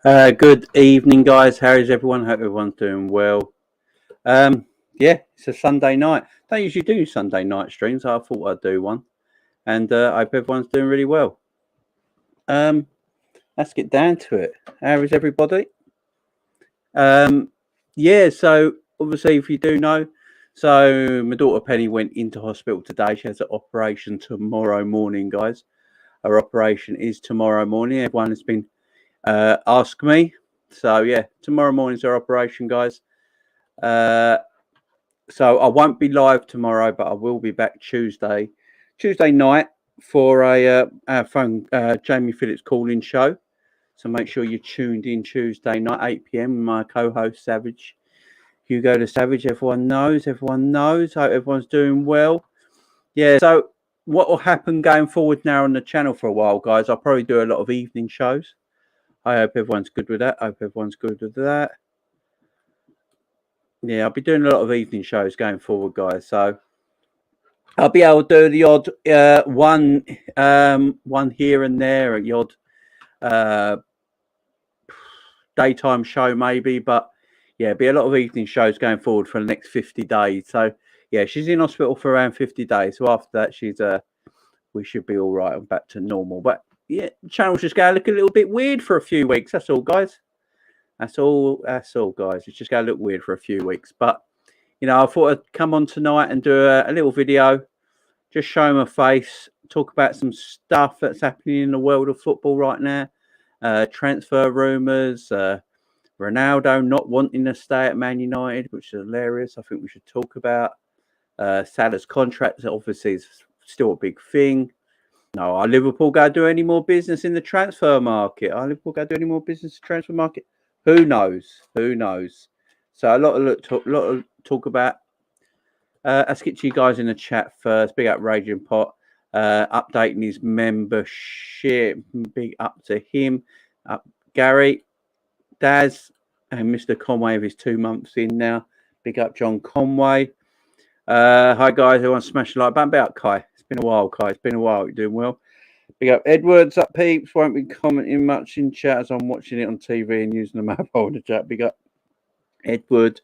Good evening, guys. How is everyone? Hope everyone's doing well. Yeah, it's a Sunday night. Don't usually do Sunday night streams. I thought I'd do one, and I hope everyone's doing really well. Let's get down to it. How is everybody? Yeah. So obviously, if you do know, so my daughter Penny went into hospital today. She has an operation tomorrow morning, guys. Her operation is tomorrow morning. Everyone has been ask me. So yeah, tomorrow morning's our operation, guys. So I won't be live tomorrow, but I will be back Tuesday night for our phone Jamie Phillips call-in show. So make sure you're tuned in Tuesday night, 8 p.m. My co-host Savage, Hugo the Savage. Everyone knows. Hope everyone's doing well. Yeah. So what will happen going forward now on the channel for a while, guys? I'll probably do a lot of evening shows. I hope everyone's good with that. Yeah, I'll be doing a lot of evening shows going forward, guys. So I'll be able to do the odd one here and there, the odd daytime show maybe. But yeah, be a lot of evening shows going forward for the next 50 days. So yeah, she's in hospital for around 50 days. So after that, we should be all right and back to normal. But yeah, the channel's just going to look a little bit weird for a few weeks. That's all, guys. That's all, guys. It's just going to look weird for a few weeks. But, you know, I thought I'd come on tonight and do a little video, just show my face, talk about some stuff that's happening in the world of football right now. Transfer rumours, Ronaldo not wanting to stay at Man United, which is hilarious. I think we should talk about. Salah's contract, obviously, is still a big thing. No, are Liverpool going to do any more business in the transfer market? Are Liverpool going to do any more business in the transfer market? Who knows? So a lot of talk about. Let's get to you guys in the chat first. Big up Raging Pot, updating his membership. Big up to him. Gary, Daz, and Mr. Conway with his 2 months in now. Big up John Conway. Hi guys, everyone smash the like button. Big up Kai. It's been a while, Kai. It's been a while. You're doing well. Big up Edwards, up peeps. Won't be commenting much in chat as I'm watching it on TV and using the mobile in the chat. Big up Edward.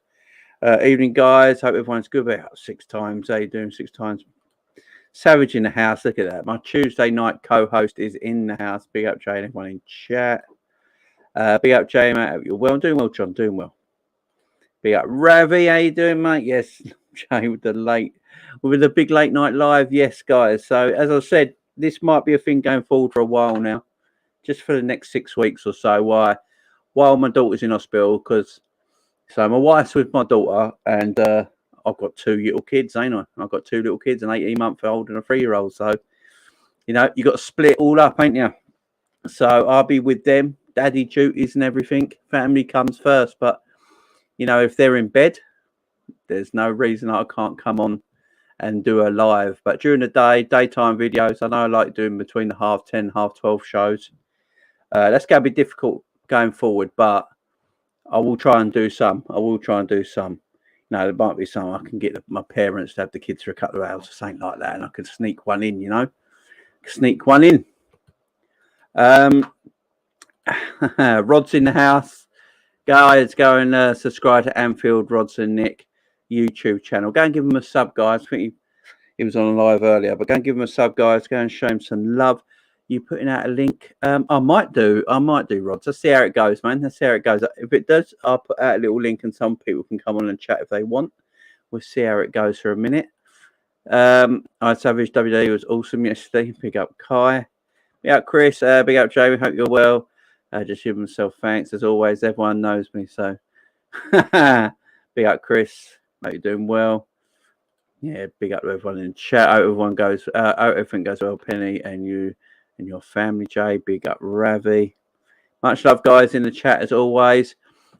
Evening, guys. Hope everyone's good. About 6 times. How you doing? 6 times. Savage in the house. Look at that. My Tuesday night co-host is in the house. Big up Jay and everyone in chat. Big up Jay, mate. Hope you're well. I'm doing well, John. Doing well. Big up Ravi. How you doing, mate? Yes, Jay with the big late night live. Yes, guys. So as I said, this might be a thing going forward for a while now, just for the next 6 weeks or so. While my daughter's in hospital, because so my wife's with my daughter, and I've got 2 little kids, ain't I? I've got 2 little kids, an 18-month-old and a 3-year-old. So you know, you got to split all up, ain't you? So I'll be with them, daddy duties and everything. Family comes first, but you know, if they're in bed, there's no reason I can't come on and do a live. But during the day, daytime videos, I know I like doing between the 10:30, 12:30 shows. That's going to be difficult going forward, but I will try and do some. You know, there might be some I can get my parents to have the kids for a couple of hours or something like that, and I can sneak one in, you know. Rod's in the house. Guys, go and subscribe to Anfield Rodson Nick YouTube channel. Go and give him a sub, guys. I think he was on live earlier, but go and give him a sub, guys. Go and show him some love. You putting out a link? I might do, Rods. Let's see how it goes, man. Let's see how it goes. If it does, I'll put out a little link, and some people can come on and chat if they want. We'll see how it goes for a minute. I Savage WD was awesome yesterday. Big up Kai. Big up Chris. Big up Jamie. Hope you're well. Just give myself thanks as always. Everyone knows me, so big up Chris. Hope you're doing well. Yeah, big up to everyone in the chat. Hope everyone goes. Hope everything goes well, Penny, and you and your family, Jay. Big up Ravi. Much love, guys, in the chat as always.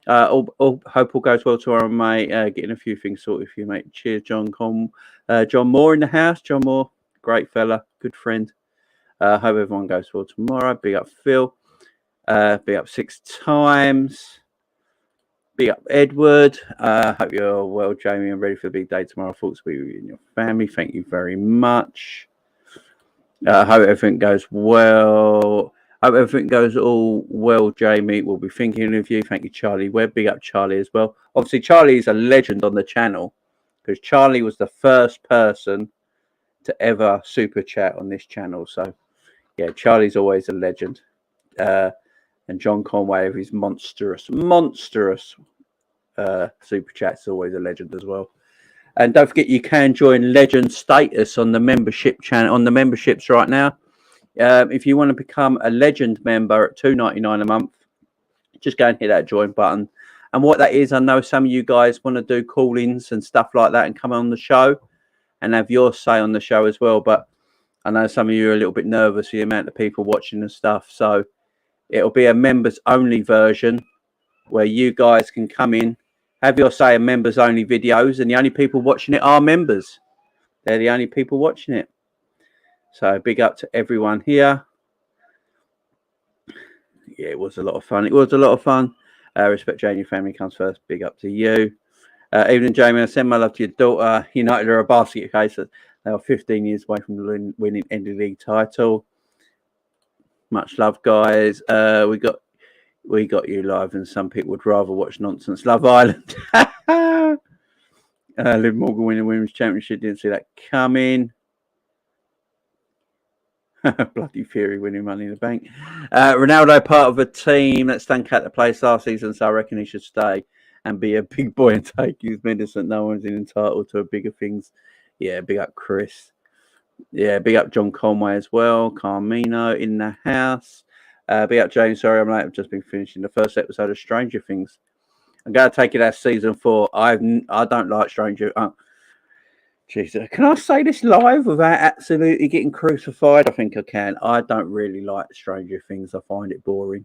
Hope all goes well tomorrow, mate. Getting a few things sorted for you, mate. Cheers, John Moore in the house. John Moore, great fella, good friend. Hope everyone goes well tomorrow. Big up Phil. Big up 6 times. Big up Edward. Hope you're well, Jamie, and ready for the big day tomorrow. Thoughts to be with you and your family. Thank you very much. Hope everything goes well. Hope everything goes all well, Jamie. We'll be thinking of you. Thank you, Charlie Webb. Big up Charlie as well. Obviously, Charlie is a legend on the channel because Charlie was the first person to ever super chat on this channel. So, yeah, Charlie's always a legend. And John Conway with his monstrous super chats, always a legend as well. And don't forget, you can join legend status on the membership channel, on the memberships right now. If you want to become a legend member at $2.99 a month, just go and hit that join button. And what that is, I know some of you guys want to do call-ins and stuff like that and come on the show and have your say on the show as well. But I know some of you are a little bit nervous for the amount of people watching and stuff. So it'll be a members-only version where you guys can come in, have your say in members-only videos, and the only people watching it are members. They're the only people watching it. So big up to everyone here. Yeah, it was a lot of fun. It was a lot of fun. Respect Jane, your family comes first. Big up to you. Evening, Jamie. I send my love to your daughter. United are a basket case. They are 15 years away from winning any league title. Much love, guys. We got you live, and some people would rather watch nonsense. Love Island. Liv Morgan winning women's championship. Didn't see that coming. Bloody Fury winning Money in the Bank. Ronaldo part of a team that stank out the place last season, so I reckon he should stay and be a big boy and take his medicine. No one's entitled to bigger things. Yeah, big up Chris. Yeah, big up John Conway as well. Carmino in the house. Big up James. Sorry, I'm late. I've just been finishing the first episode of Stranger Things. I'm going to take it as season 4. I don't like Stranger. Jesus, can I say this live without absolutely getting crucified? I think I can. I don't really like Stranger Things. I find it boring.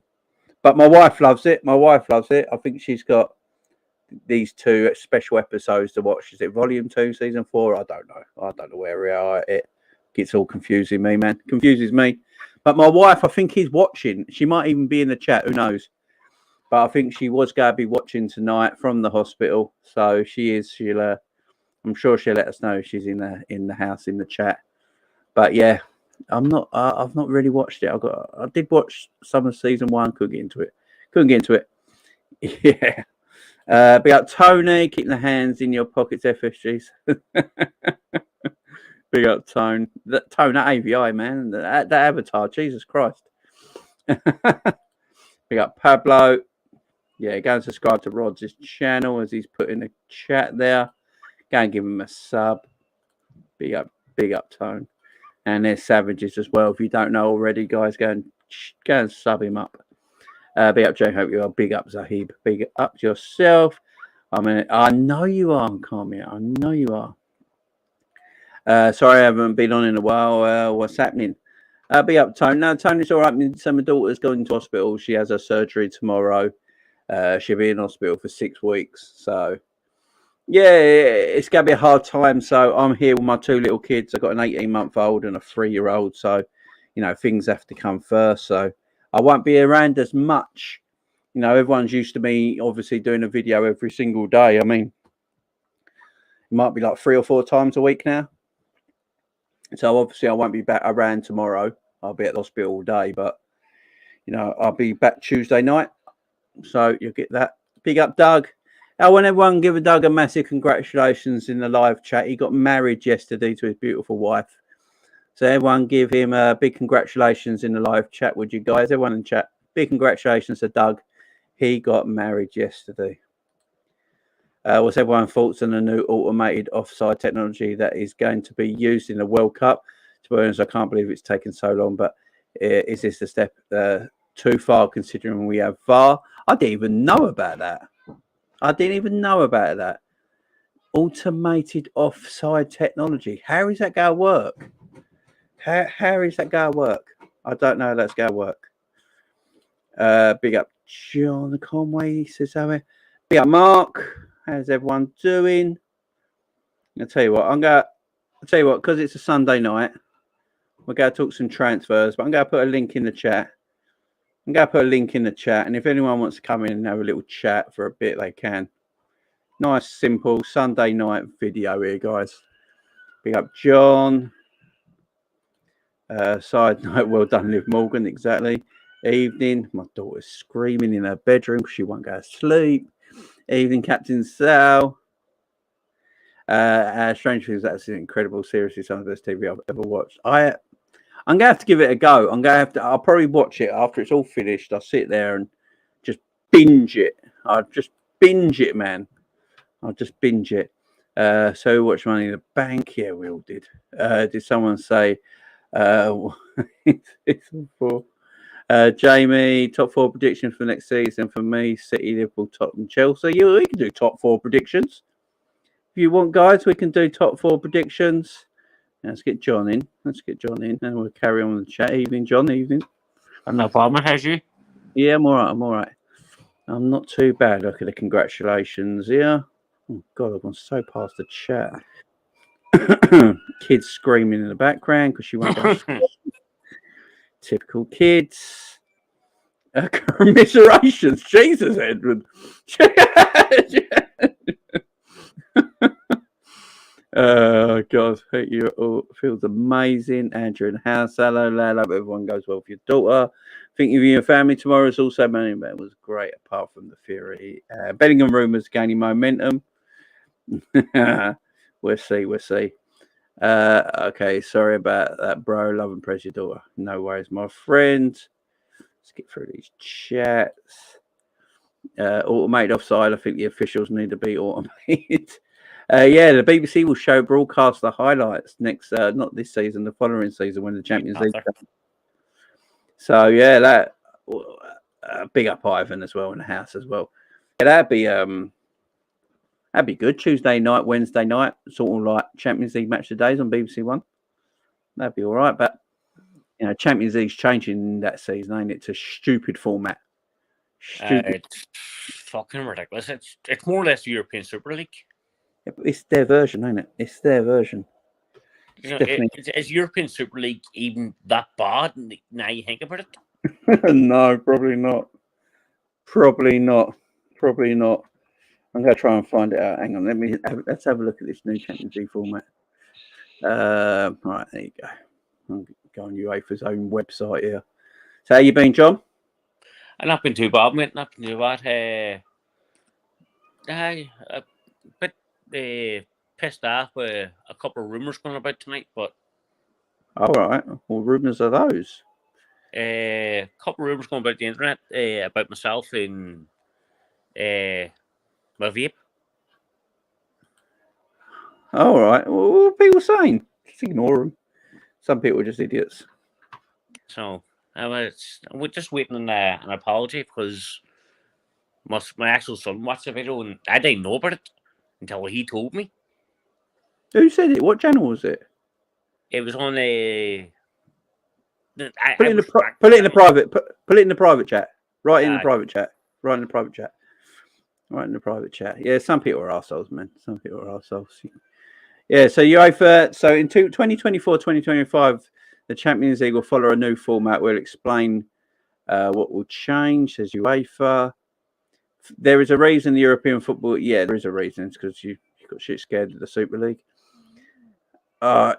But my wife loves it. I think she's got these 2 special episodes to watch. Is it Volume 2, Season 4? I don't know where we are. It gets all confusing me, man. Confuses me. But my wife, I think he's watching. She might even be in the chat. Who knows? But I think she was going to be watching tonight from the hospital. So she is. I'm sure she'll let us know if she's in the house in the chat. But yeah, I've not really watched it. I did watch some of season 1. Couldn't get into it. Yeah. Big up Tony, keeping the hands in your pockets, FSGs. Big up Tone. That AVI, man. That avatar, Jesus Christ. Big up Pablo. Yeah, go and subscribe to Rod's channel as he's put in the chat there. Go and give him a sub. Big up Tone. And there's Savages as well. If you don't know already, guys, go and sub him up. Big up Jay. Hope you are. Big up Zahib. Big up yourself. I know you are, Carmia. I know you are. Sorry I haven't been on in a while. What's happening? Big up Tone. No, Tony's all right. So my daughter's going to hospital. She has her surgery tomorrow. She'll be in hospital for 6 weeks. So yeah, it's going to be a hard time. So I'm here with my 2 little kids. I've got an 18-month-old and a 3-year-old. So, things have to come first. So I won't be around as much. Everyone's used to me, obviously, doing a video every single day. I mean, it might be like 3 or 4 times a week now. So obviously I won't be back around tomorrow. I'll be at the hospital all day. But, I'll be back Tuesday night. So you'll get that. Big up Doug. I want everyone give Doug a massive congratulations in the live chat. He got married yesterday to his beautiful wife. So everyone give him a big congratulations in the live chat, would you guys? Everyone in chat, big congratulations to Doug. He got married yesterday. What's everyone's thoughts on the new automated offside technology that is going to be used in the World Cup? To be honest, I can't believe it's taken so long, but is this a step too far considering we have VAR? I didn't even know about that. Automated offside technology. How is that going to work? How is that going to work? I don't know how that's going to work. Big up John Conway. Says so. Big up Mark. How's everyone doing? I'll tell you what, because it's a Sunday night, we're going to talk some transfers, but I'm going to put a link in the chat. And if anyone wants to come in and have a little chat for a bit, they can. Nice, simple Sunday night video here, guys. Big up John. Side note, well done, Liv Morgan, exactly. Evening. My daughter's screaming in her bedroom because she won't go to sleep. Evening, Captain Sal. Strange Things, that's an incredible. Seriously, some of the best TV I've ever watched. I'm gonna have to give it a go. I'll probably watch it after it's all finished. I'll sit there and just binge it. I'll just binge it, man. I'll just binge it. So watch Money in the Bank. Yeah, we all did. Did someone say it's for Jamie, top 4 predictions for next season for me, City, Liverpool, Tottenham, Chelsea. We can do top 4 predictions. If you want, guys, we can do top 4 predictions. Let's get John in. And we'll carry on with the chat. Evening, John. Evening. No problem, has you? Yeah, I'm all right. I'm not too bad. Look at the congratulations here. Oh, God, I've gone so past the chat. Kids screaming in the background because she won't go to school. Typical kids. Commiserations. Jesus, Edward. Oh, God. Hope you all feels amazing. Andrew and House. Hello, lad. Hope everyone goes well for your daughter. Thinking of you and family tomorrow is also Man was great, apart from the Fury. Bellingham rumours gaining momentum. We'll see. Okay, sorry about that, bro. Love and praise your daughter. No worries, my friend. Let's get through these chats. Automated offside. I think the officials need to be automated. Yeah, the BBC will broadcast the highlights next, not this season, the following season when the Champions League. So yeah, that big up Ivan as well in the house as well. Yeah, that'd be good. Tuesday night, Wednesday night, sort of like Champions League match of days on BBC One. That'd be all right. But Champions League's changing that season, ain't it? To stupid format. It's fucking ridiculous. It's more or less the European Super League. Yeah, but it's their version, ain't it? It's their version. Is European Super League even that bad? Now you think about it. No, probably not. I'm going to try and find it out. Hang on, let's have a look at this new Champions League format. Right, there you go. I'm going UEFA's own website here. So how you been, John? I've not been too bad, mate. Not been too bad. A bit pissed off with a couple of rumours going about tonight, but... All right. What rumours are those? A couple of rumours going about the internet about myself in my vape. All right. Well, what are people saying? Just ignore them. Some people are just idiots. So we're just waiting on an apology because my actual son watched the video and I didn't know about it until he told me. Who said it? What channel was it? It was on a. Put it in the private chat. Right in the private chat. Yeah, some people are arseholes, man. Some people are arseholes. Yeah, so UEFA. So in 2024-2025, the Champions League will follow a new format. We'll explain what will change, says UEFA. There is a reason the European football. Yeah, there is a reason. It's because you got shit scared of the Super League.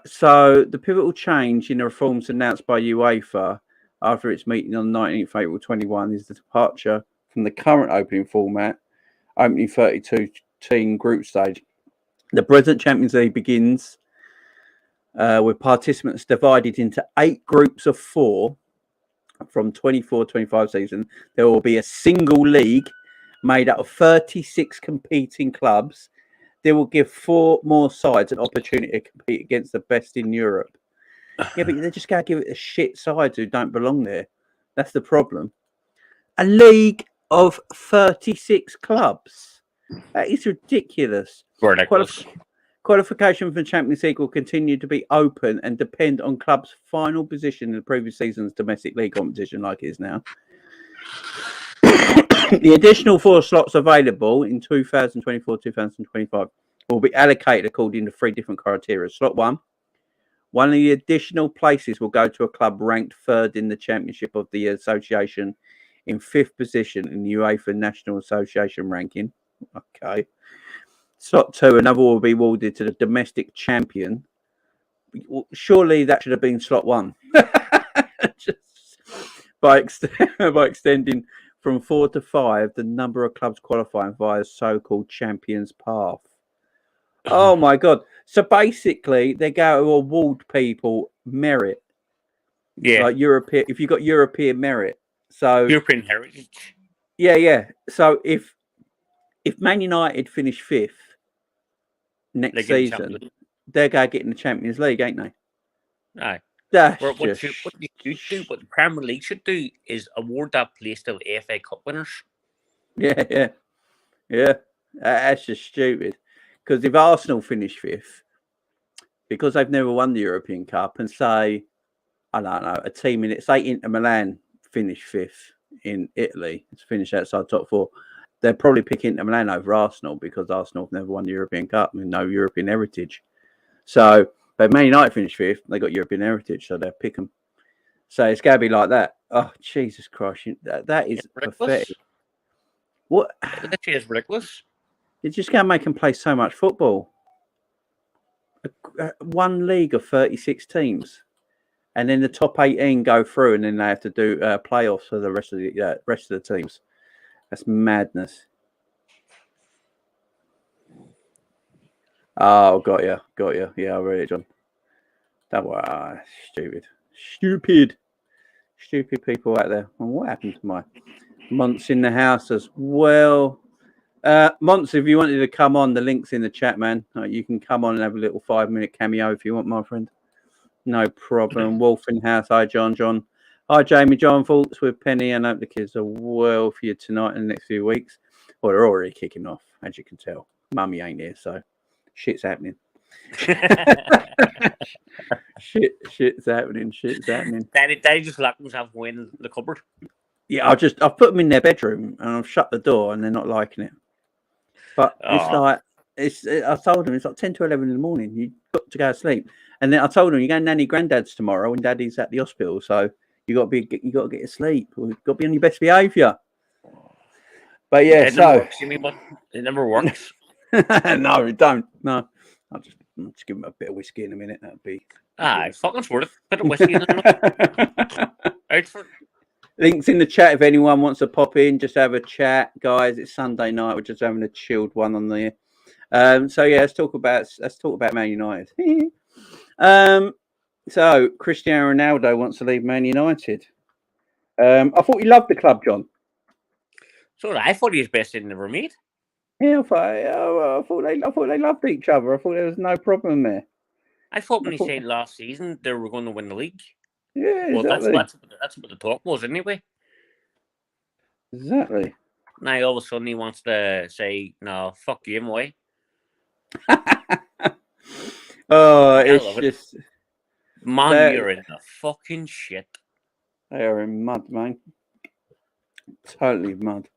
So the pivotal change in the reforms announced by UEFA after its meeting on 19th April 21 is the departure from the current opening format, opening 32-team group stage. The present Champions League begins with participants divided into 8 groups of 4 from 24-25 season. There will be a single league made up of 36 competing clubs. They will give 4 more sides an opportunity to compete against the best in Europe. Yeah, but they're just going to give it to shit sides who don't belong there. That's the problem. A league of 36 clubs. That is ridiculous. Qualification for the Champions League will continue to be open and depend on clubs' final position in the previous season's domestic league competition like it is now. The additional 4 slots available in 2024-2025 will be allocated according to 3 different criteria. Slot 1 of the additional places will go to a club ranked 3rd in the championship of the association in 5th position in the UEFA National Association ranking. Okay. Slot 2, another will be awarded to the domestic champion. Surely that should have been slot 1. by extending from 4 to 5 the number of clubs qualifying via so-called Champions Path. Oh my God! So basically, they go to award people merit, Yeah, like European. If you got European merit, so European heritage. yeah. So if Man United finish 5th next season, they're going to get in the Champions League, ain't they? Aye. That's What just you should do, what the Premier League should do, is award that place to the FA Cup winners. yeah. That's just stupid. Because if Arsenal finish 5th, because they've never won the European Cup, and say, I don't know, a team in it, say Inter Milan finish 5th in Italy, to finish outside top 4, they'll probably pick Inter Milan over Arsenal because Arsenal have never won the European Cup with no European heritage. So, but Man United finish 5th, they got European heritage, so they'll pick them. So it's going to be like that. Oh, Jesus Christ. That is pathetic. What? That is ridiculous. It's just going to make them play so much football. One league of 36 teams. And then the top 18 go through, and then they have to do playoffs for the rest of the teams. That's madness. Oh, got you. Yeah, I read it, John. That was stupid people out there. And what happened to my Monts in the house as well? Monts, if you wanted to come on, the link's in the chat, man. You can come on and have a little 5-minute cameo if you want, my friend. No problem. Wolf in house. Hi, John. Hi, Jamie. John. Thoughts with Penny. I hope the kids are well for you tonight and the next few weeks. Well, they're already kicking off, as you can tell. Mummy ain't here, so shit's happening. Shit's happening. Daddy just locked himself away in the cupboard. Yeah, I've put them in their bedroom and I've shut the door and they're not liking it. But it's I told them it's like 10 to 11 in the morning. You've got to go to sleep. And then I told them you're going to nanny granddad's tomorrow when daddy's at the hospital. So you got to get to sleep. You've got to be on your best behaviour. But yeah, it never works, but it never works. No, it don't. No, I'll just give him a bit of whiskey in a minute. That'd be. Fucking worth it. Bit of whiskey in it. Out for it. Links in the chat if anyone wants to pop in. Just have a chat, guys. It's Sunday night. We're just having a chilled one on there. So yeah, let's talk about Man United. So Cristiano Ronaldo wants to leave Man United. I thought you loved the club, John. So I thought he was best in the ever made. Yeah, I thought they loved each other. I thought there was no problem there. I thought when he said last season they were going to win the league. Yeah, well, exactly. That's what the talk was anyway. Exactly. Now all of a sudden he wants to say, "No, fuck you, away." It's just man, you're in the fucking shit. They are in mud, man. Totally mud.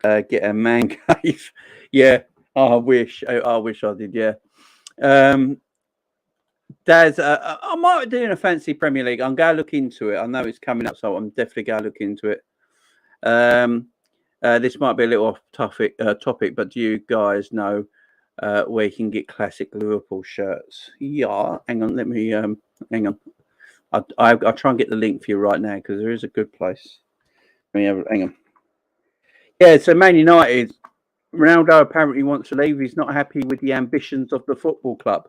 Get a man cave. Yeah, I wish I did. Yeah. Daz, I might be doing a fancy Premier League. I'm going to look into it. I know it's coming up, so I'm definitely going to look into it. This might be a little off topic, but do you guys know where you can get classic Liverpool shirts? Yeah, hang on. Let me hang on. I'll try and get the link for you right now because there is a good place. Hang on. Yeah, so Man United, Ronaldo apparently wants to leave. He's not happy with the ambitions of the football club.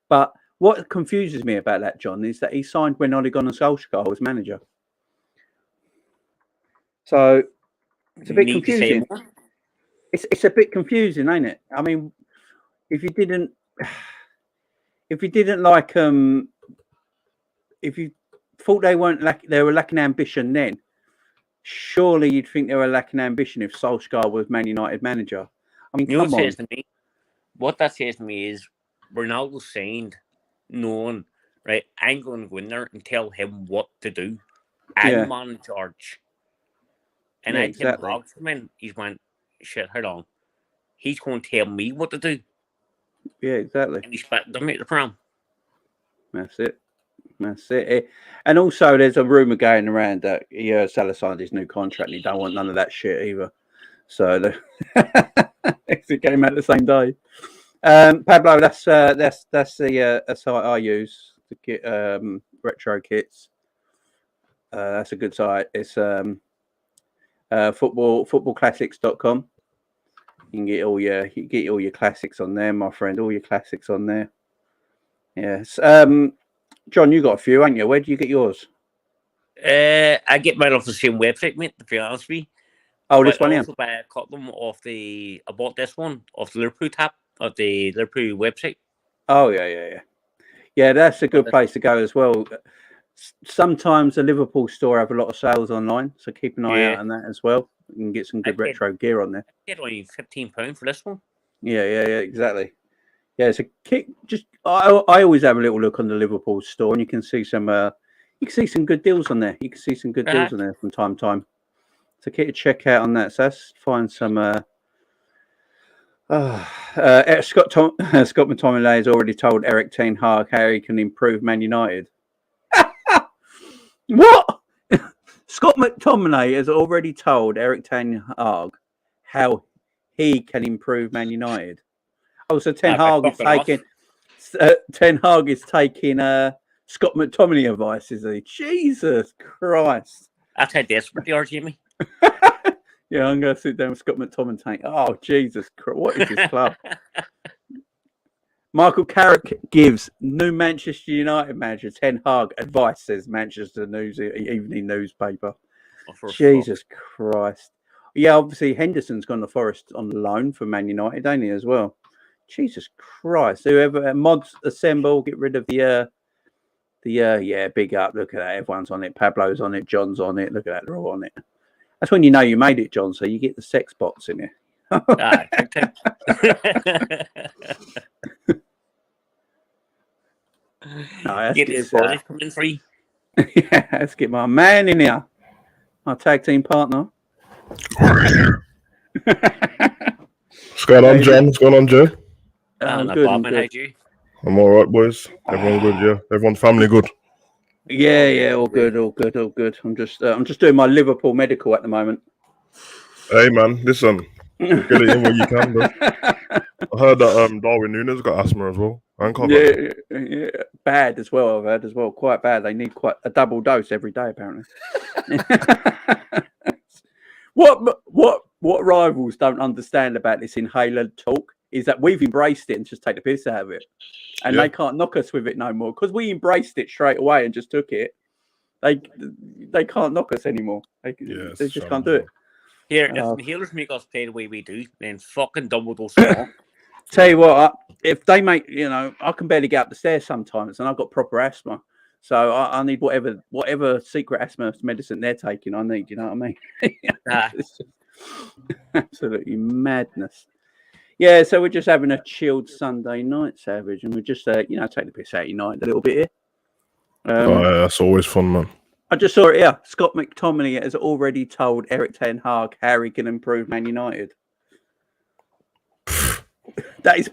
But what confuses me about that, John, is that he signed when Ole Gunnar Solskjaer was manager. So it's a bit confusing. It's a bit confusing, ain't it? I mean, if you didn't like if you thought they were lacking ambition then, surely you'd think they were lacking ambition if Solskjaer was Man United manager. I mean, come on. What that says to me is Ronaldo signed knowing, right, I'm going to go in there and tell him what to do. I'm man in charge. And I tell Rob from in, he's went, shit, hold on. He's going to tell me what to do. Yeah, exactly. And he's back to make the prom. That's it. And also, there's a rumor going around that Salah signed his new contract and he don't want none of that shit either. So it came out the same day. Pablo, that's the site I use to get retro kits. That's a good site. It's footballclassics.com. You can get all your classics on there, my friend. All your classics on there. Yes. John, you got a few, ain't you? Where do you get yours? I get mine off the same website, mate, to be honest with you. Oh, this one, yeah. I got them I bought this one off the Liverpool tab of the Liverpool website. Oh, yeah. Yeah, that's a good place to go as well. Sometimes the Liverpool store have a lot of sales online, so keep an eye out on that as well. You can get some good retro gear on there. I get only £15 for this one. Yeah, exactly. Yeah, so I always have a little look on the Liverpool store, and you can see some good deals on there. You can see some good deals on there from time to time. So keep a check out on that. So let's find some. Scott McTominay has already told Eric Ten Hag how he can improve Man United. What? Scott McTominay has already told Eric Ten Hag how he can improve Man United. Oh, so Ten Hag is taking Scott McTominay advice, is he? Jesus Christ! That's how desperate they are, Jimmy. Yeah, I'm going to sit down with Scott McTominay. Oh, Jesus Christ! What is this club? Michael Carrick gives new Manchester United manager Ten Hag advice, says Manchester Evening newspaper. Jesus Christ. Yeah, obviously Henderson's gone to Forest on loan for Man United, ain't he, as well? Jesus Christ. Whoever mods assemble, get rid of big up. Look at that. Everyone's on it. Pablo's on it. John's on it. Look at that. They're all on it. That's when you know you made it, John. So you get the sex bots in here. Get his body coming free. Yeah, let's get my man in here. My tag team partner. What's going on, John? What's going on, Joe? I'm good. I'm all right, boys. Everyone good, yeah. Everyone's family good. Yeah, all good. I'm just doing my Liverpool medical at the moment. Hey, man, listen, get it in where you can, bro. I heard that Darwin Núñez got asthma as well. Yeah, bad as well. I've heard as well, quite bad. They need quite a double dose every day, apparently. What rivals don't understand about this inhaler talk is that we've embraced it and just take the piss out of it, and they can't knock us with it no more because we embraced it straight away and just took it. They can't knock us anymore. They just can't do it. Here, if inhalers make us play the way we do, then fucking double dose them all. Tell you what, if they make, I can barely get up the stairs sometimes, and I've got proper asthma, so I need whatever secret asthma medicine they're taking. I need, you know what I mean? It's just absolutely madness. Yeah, so we're just having a chilled Sunday night, Savage, and we just, take the piss out of United a little bit here. That's always fun, man. I just saw it here. Scott McTominay has already told Eric Ten Hag how he can improve Man United. That is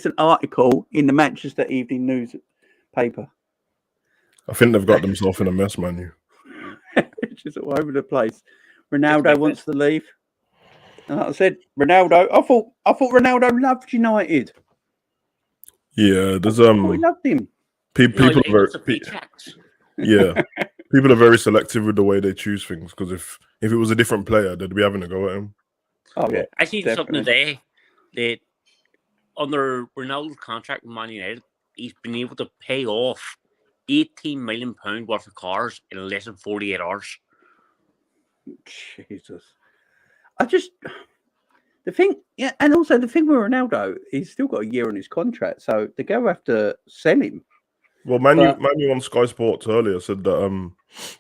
an article in the Manchester Evening newspaper. I think they've got themselves in a mess, man. It's just all over the place. Ronaldo wants to leave. And like I said, Ronaldo. I thought Ronaldo loved United. Yeah, there's we loved him. People are very selective with the way they choose things. Because if it was a different player, they'd be having a go at him. Oh yeah, I seen something today that under Ronaldo's contract with Man United, he's been able to pay off £18 million worth of cars in less than 48 hours. Jesus. The thing with Ronaldo, he's still got a year on his contract, so they're going to have to sell him. Well, Man U on Sky Sports earlier said that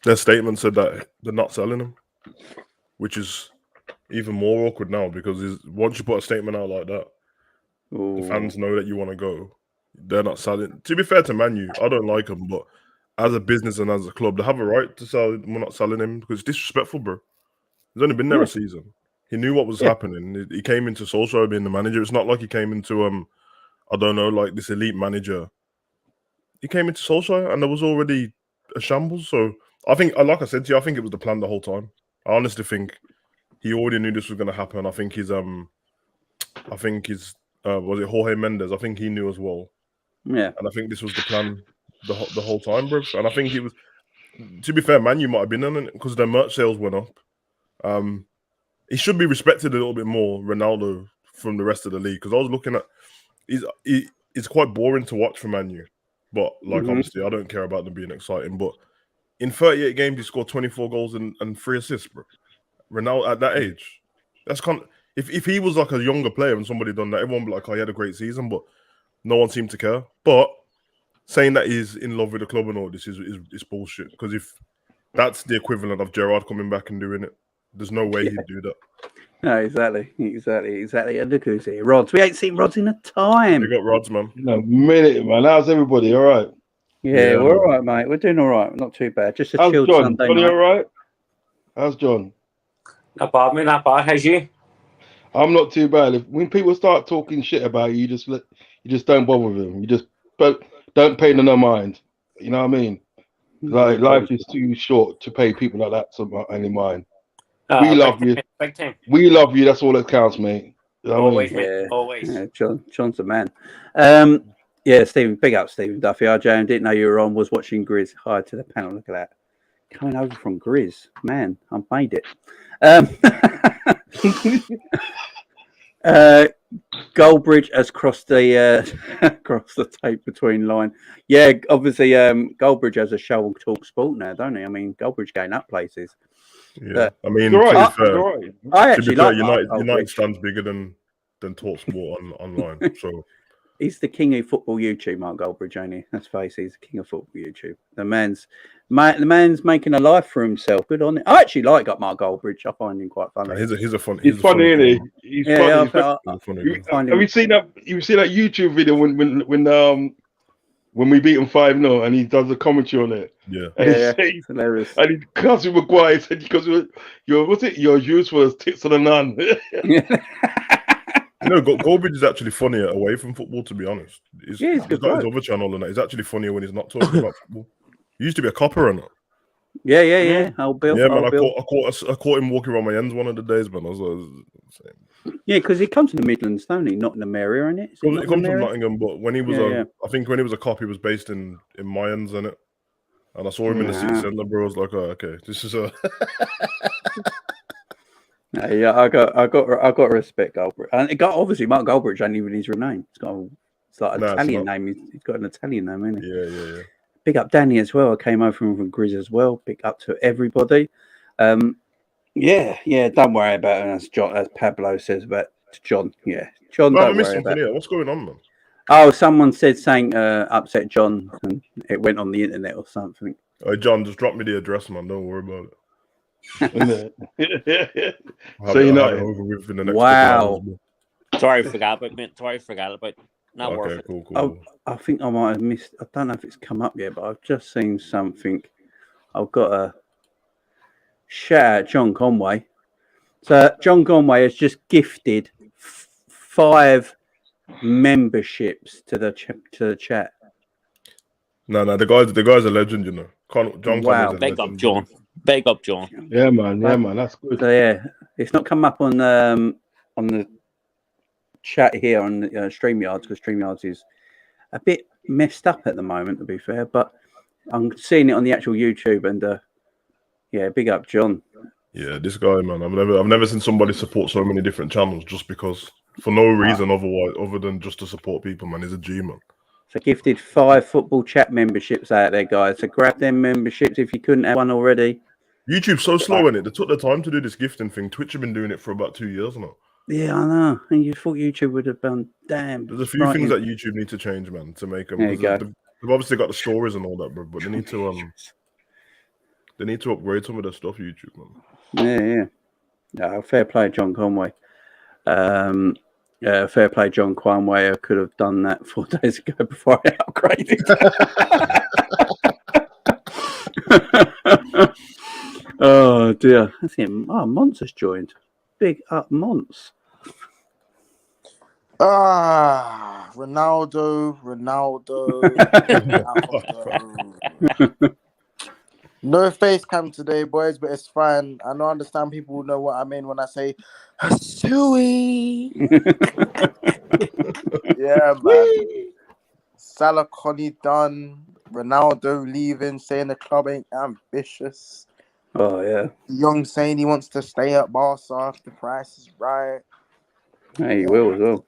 their statement said that they're not selling him, which is even more awkward now because once you put a statement out like that, the fans know that you want to go. They're not selling. To be fair to Man U, I don't like them, but as a business and as a club, they have a right to sell. We're not selling him because it's disrespectful, bro. He's only been there a season. He knew what was happening. He came into Solskjaer being the manager. It's not like he came into this elite manager. He came into Solskjaer and there was already a shambles. So I think, like I said to you, I think it was the plan the whole time. I honestly think he already knew this was going to happen. I think his was it Jorge Mendes? I think he knew as well. Yeah. And I think this was the plan the whole time, bro. And I think to be fair, Man U might have been on it because their merch sales went up. He should be respected a little bit more, Ronaldo, from the rest of the league. Because I was looking at, it's quite boring to watch for Man U. But obviously, I don't care about them being exciting. But in 38 games, he scored 24 goals and 3 assists, bro. Ronaldo at that age, that's kind of, if he was like a younger player and somebody done that, everyone would be like, oh, he had a great season, but no one seemed to care. But saying that he's in love with the club and all this is bullshit. Because if that's the equivalent of Gerrard coming back and doing it, there's no way he'd do that. No, exactly. And look who's here, Rods. We ain't seen Rods in a time. We got Rods, man. No minute, man. How's everybody? All right. Yeah, we're all right, mate. We're doing all right. Not too bad. Just a chilled Sunday night. All right? How's John? Not bad, mate. Not bad. How's you? I'm not too bad. When people start talking shit about you, you just don't bother with them. You just don't pay them no mind. You know what I mean? Like life is too short to pay people like that any mind. We love you. Big time. We love you. That's all that counts, mate. You know Always, what I mean? mate. Always. Yeah, John's the man. Yeah, Stephen. Big up, Stephen Duffy. RJ, didn't know you were on. Was watching Grizz. Hi to the panel. Look at that. Coming over from Grizz. Man, I made it. Goldbridge has crossed the tape between line. Yeah, obviously, Goldbridge has a show on Talk Sport now, don't he? I mean, Goldbridge going up places. Yeah, I mean, you're right. to be fair, Right. I actually like United stands bigger than Talk Sport online. So he's the king of football YouTube, Mark Goldbridge, ain't he? Let's face it, he's the king of football YouTube. The man's making a life for himself. Good on it. I actually like Mark Goldbridge. I find him quite funny. He's funny, isn't he? He's funny. Have you seen that? You see that YouTube video when we beat him 5-0 and he does a commentary on it? Yeah. And It's hilarious. And he comes with Maguire. He said, "Because your use was tits on a nun." You know, Goldbridge is actually funnier away from football, to be honest. He's got his other channel and that. He's actually funnier when he's not talking about football. He used to be a copper and that. Yeah. Old Bill. Yeah, man. I caught him walking around my ends one of the days, man. I was yeah, because he comes from the Midlands, don't he? Nottingham area, isn't it? He comes from Nottingham, but when he was I think when he was a cop, he was based in Mayans, innit? And I saw him in the city centre, bro. I was like, oh, okay, this is a. Yeah, I got to respect Goldbridge, and it got obviously Mark Goldbridge ain't even his real name. It's like an Italian name. He's got an Italian name, isn't he? Yeah. Big up Danny as well. I came over from Grizz as well. Big up to everybody. Yeah. Don't worry about it. As Pablo says about John. Yeah, John. No, don't worry about it. What's going on, man? Oh, someone said something upset John, and it went on the internet or something. Oh, John, just drop me the address, man. Don't worry about it. So you know, over with in the next wow. Sorry, I forgot about it. Not worth it. Cool. I think I might have missed. I don't know if it's come up yet, but I've just seen something. I've got a shout out John Conway. So John Conway has just gifted 5 memberships to the chat. No, the guy's a legend, you know. John wow, big up John. Big up John. Yeah, man. That's good. So yeah, it's not come up on the chat here on StreamYards because StreamYards is a bit messed up at the moment, to be fair. But I'm seeing it on the actual YouTube, and yeah, big up John. Yeah, this guy, man. I've never seen somebody support so many different channels just because, for no reason other than just to support people, man. He's a G, man. So gifted 5 football chat memberships out there, guys. So grab them memberships if you couldn't have one already. YouTube's so slow in it. They took the time to do this gifting thing. Twitch have been doing it for about 2 years now. Yeah, I know. And you thought YouTube would have done damn. There's a few things that YouTube need to change, man, to make them. They've obviously got the stories and all that, bro, but they need to upgrade some of their stuff, YouTube, man. Yeah. Fair play, John Conway. Fair play, John Conway. I could have done that 4 days ago before I upgraded. Oh dear. That's him. Oh, Mons has joined. Big up, Mons. Ronaldo. No face cam today, boys, but it's fine. I don't understand people know what I mean when I say Hasui. Yeah, man. Salah Connie done. Ronaldo leaving, saying the club ain't ambitious. Oh yeah. Jong saying he wants to stay at Barca if the price is right. Yeah, he will as well.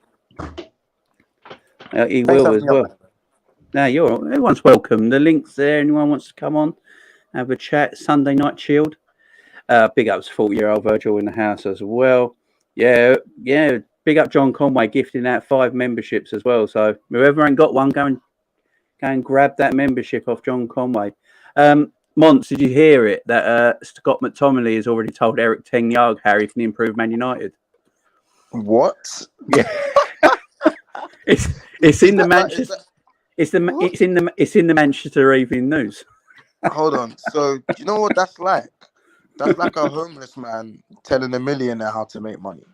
He Thanks will for as having me up, well. No, everyone's welcome. The link's there. Anyone wants to come on, have a chat. Sunday night chilled. Big ups 40-year-old Virgil in the house as well. Yeah. Big up John Conway gifting out 5 memberships as well. So whoever ain't got one, go and grab that membership off John Conway. Mons, did you hear it that Scott McTominay has already told Eric Ten Hag how he can improve Man United? What? Yeah. It's in the Manchester. It's in the Manchester Evening News. Hold on. So do you know what that's like? That's like a homeless man telling a millionaire how to make money.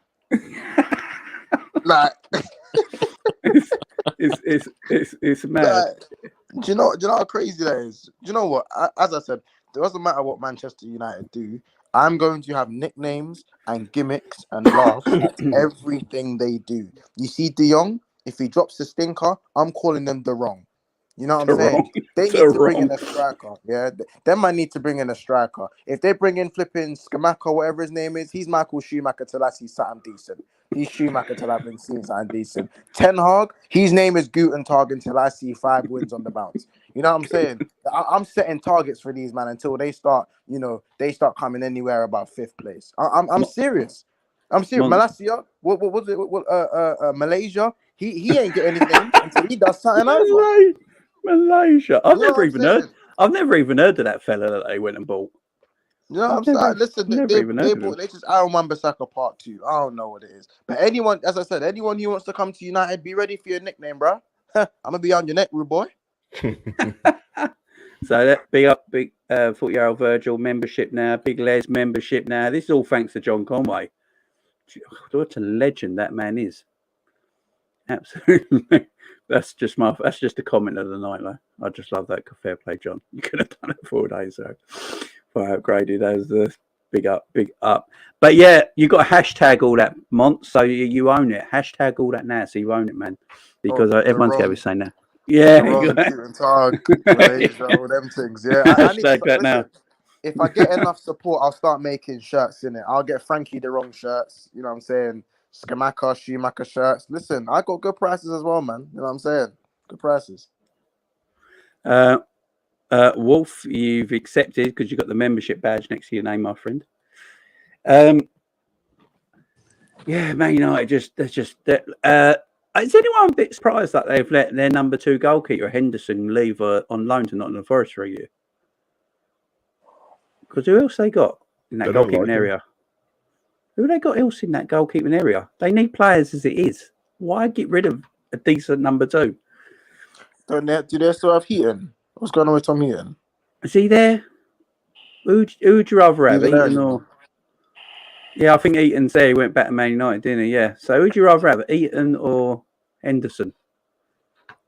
Like it's mad. like, do you know how crazy that is? Do you know what? As I said, it doesn't matter what Manchester United do. I'm going to have nicknames and gimmicks and laughs at everything they do. You see De Jong, if he drops the stinker, I'm calling them the wrong. You know what I'm saying? They need to bring in a striker. Yeah, them might need to bring in a striker. If they bring in flipping Skamaka, whatever his name is, he's Michael Schumacher till I see something decent. He's Schumacher till I've been seeing something decent. Ten Hag, his name is Guten Tag until I see 5 wins on the bounce. You know what I'm saying? I'm setting targets for these man until they start, coming anywhere about 5th place. I'm serious. I'm serious. Malacia, what was it? Malaysia, he ain't getting anything until he does something over. Malaysia. I've never even heard of that fella that they went and bought. You know what I'm saying? Listen, they just Aaron Wan-Bissaka Part 2. I don't know what it is. But anyone, as I said, anyone who wants to come to United, be ready for your nickname, bro. I'm gonna be on your neck, rude boy. So that big 40-year-old Virgil membership now, Big Les membership now. This is all thanks to John Conway. What a legend that man is. Absolutely. That's just a comment of the night, though. I just love that. Fair play, John. You could have done it 4 days ago. I upgraded as the big up. But yeah, you got to hashtag all that, Mont, so you own it. Hashtag all that now, so you own it, man. Because everyone's going to be saying that. Yeah, Malaysia, all them things. Yeah, I need to that now. If I get enough support, I'll start making shirts in it. I'll get Frankie the wrong shirts. You know what I'm saying? Skamaka, Schumacher shirts. Listen, I got good prices as well, man. You know what I'm saying? Good prices. Wolf, you've accepted because you've got the membership badge next to your name, my friend. Yeah, Man United is anyone a bit surprised that they've let their number 2 goalkeeper Henderson leave on loan to Nottingham Forest for a year? Because who else they got in that goalkeeping area? Who they got else in that goalkeeping area? They need players as it is. Why get rid of a decent number 2? Do they still have Heaton? What's going on with Tom Heaton? Is he there? Who'd you rather have, Eaton or? Yeah, I think Eaton's there. He went back to Man United, didn't he? Yeah. So who'd you rather have, Eaton or Henderson?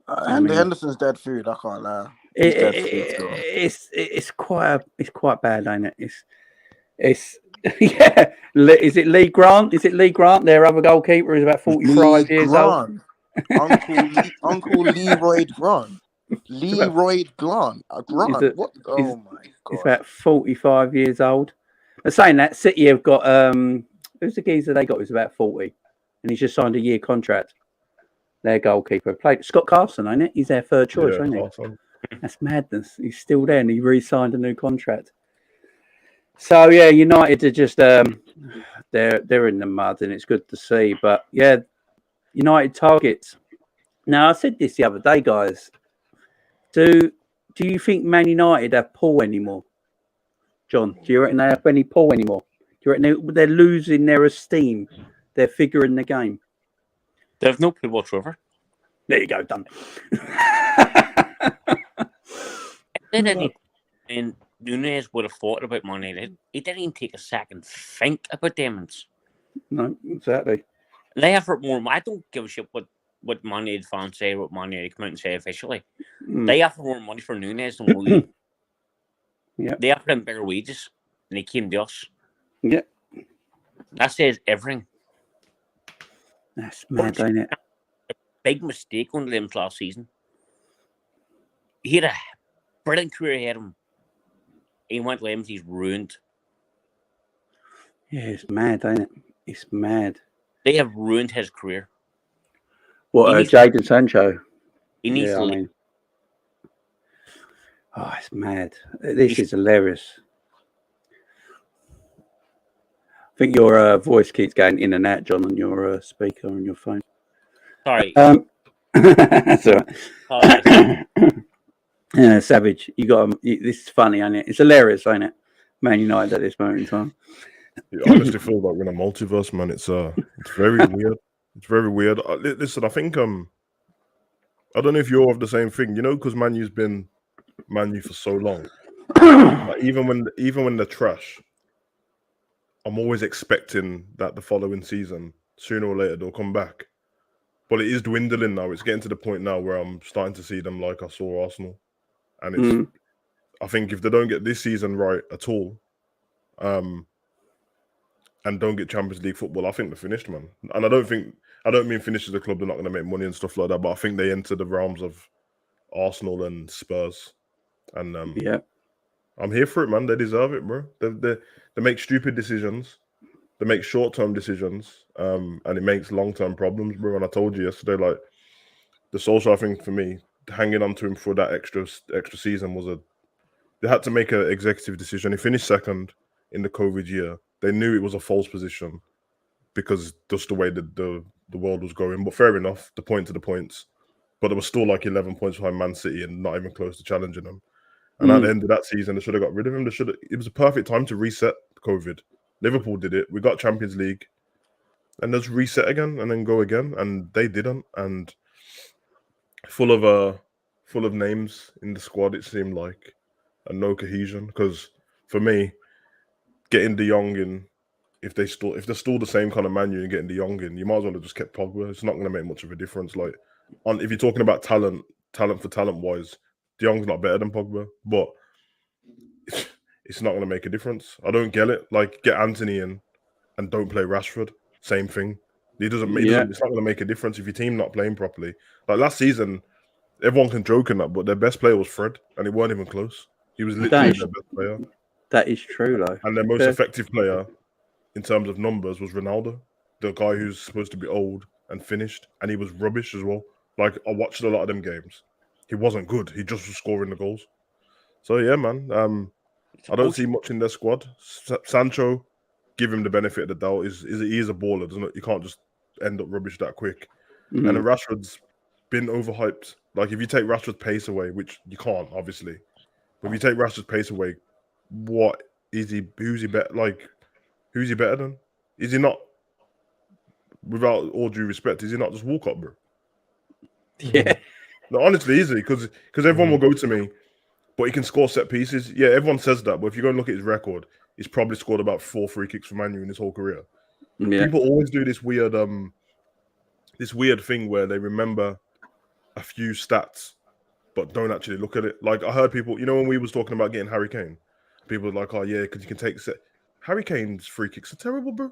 Henderson's dead food. I can't lie. It's quite bad, ain't it? It's yeah. Is it Lee Grant? Their other goalkeeper is about 45 years old. Uncle Leroy Grant. Leroy Grant. What? Oh my god! He's about 45 years old. I'm saying that City have got who's the geezer they got? Who's about 40, and he's just signed a year contract. Their goalkeeper played Scott Carson, ain't it? He's their 3rd choice, isn't he? Carson. That's madness. He's still there, and he re-signed a new contract. So yeah, United are just they're in the mud, and it's good to see. But yeah, United targets. Now I said this the other day, guys. Do you think Man United have pull anymore? John, do you reckon they have any pull anymore? Do you reckon they're losing their esteem, their figure in the game? They have no pull whatsoever. There you go, done. And Nunez would have thought about Man United. He didn't even take a second think about Demons. No, exactly. They have more. I don't give a shit what Man United fans say, what Man United come out and say officially. They offer more money for Nunez than we. Yeah. They offered him bigger wages and he came to us. Yeah. That says everything. That's mad, ain't it? A big mistake on Limbs last season. He had a brilliant career ahead of him. He went to Limbs, he's ruined. Yeah, it's mad, ain't it? It's mad. They have ruined his career. What, Jadon Sancho? He needs to leave. Oh, it's mad. This is hilarious. I think your voice keeps going in and out, John, on your speaker on your phone. Sorry. That's all right. Yeah, Savage. You got this is funny, ain't it? It's hilarious, ain't it? Man United at this moment in time. It honestly feels like we're in a multiverse, man. It's very weird. It's very weird. Listen, I think I don't know if you're of the same thing, you know, because Man U's been Man U for so long. Like, even when they're trash, I'm always expecting that the following season, sooner or later, they'll come back. But it is dwindling now. It's getting to the point now where I'm starting to see them like I saw Arsenal. And it's I think if they don't get this season right at all, and don't get Champions League football, I think they're finished, man. And I don't mean finish as a club, they're not going to make money and stuff like that, but I think they enter the realms of Arsenal and Spurs. And yeah, I'm here for it, man. They deserve it, bro. They make stupid decisions. They make short-term decisions, and it makes long-term problems, bro. And I told you yesterday, like, the Solskjaer thing for me, hanging on to him for that extra season they had to make an executive decision. He finished second in the COVID year. They knew it was a false position because just the way that the world was going. But fair enough, the point to the points. But there was still like 11 points behind Man City and not even close to challenging them. And at the end of that season, they should have got rid of him. It was a perfect time to reset COVID. Liverpool did it. We got Champions League. And let's reset again and then go again. And they didn't. And full of names in the squad, it seemed like, and no cohesion. Because for me, getting De Jong in, if they're still the same kind of Man U and getting De Jong in, you might as well have just kept Pogba. It's not going to make much of a difference. Like, if you're talking about talent for talent wise, De Jong's not better than Pogba, but it's not going to make a difference. I don't get it. Like, get Anthony in and don't play Rashford. Same thing. It's not going to make a difference if your team not playing properly. Like last season, everyone can joke in that, but their best player was Fred, and it weren't even close. He was literally their best player. That is true, though. And their most effective player in terms of numbers was Ronaldo, the guy who's supposed to be old and finished, and he was rubbish as well. Like, I watched a lot of them games. He wasn't good. He just was scoring the goals. So, yeah, man. I don't see much in their squad. Sancho, give him the benefit of the doubt. He is a baller, doesn't it? You can't just end up rubbish that quick. And then Rashford's been overhyped. Like, if you take Rashford's pace away, which you can't, obviously. But if you take Rashford's pace away, what is he? Who's he better? Like, who's he better than? Is he not? Without all due respect, is he not just Walcott, bro? Yeah. No, honestly, is he? Because everyone will go to me, but he can score set pieces. Yeah, everyone says that, but if you go and look at his record, he's probably scored about 4 free kicks for Man U in his whole career. Yeah. People always do this weird thing where they remember a few stats, but don't actually look at it. Like, I heard people, you know, when we was talking about getting Harry Kane, people were like, "Oh yeah, because you can take set." Harry Kane's free kicks are terrible, bro.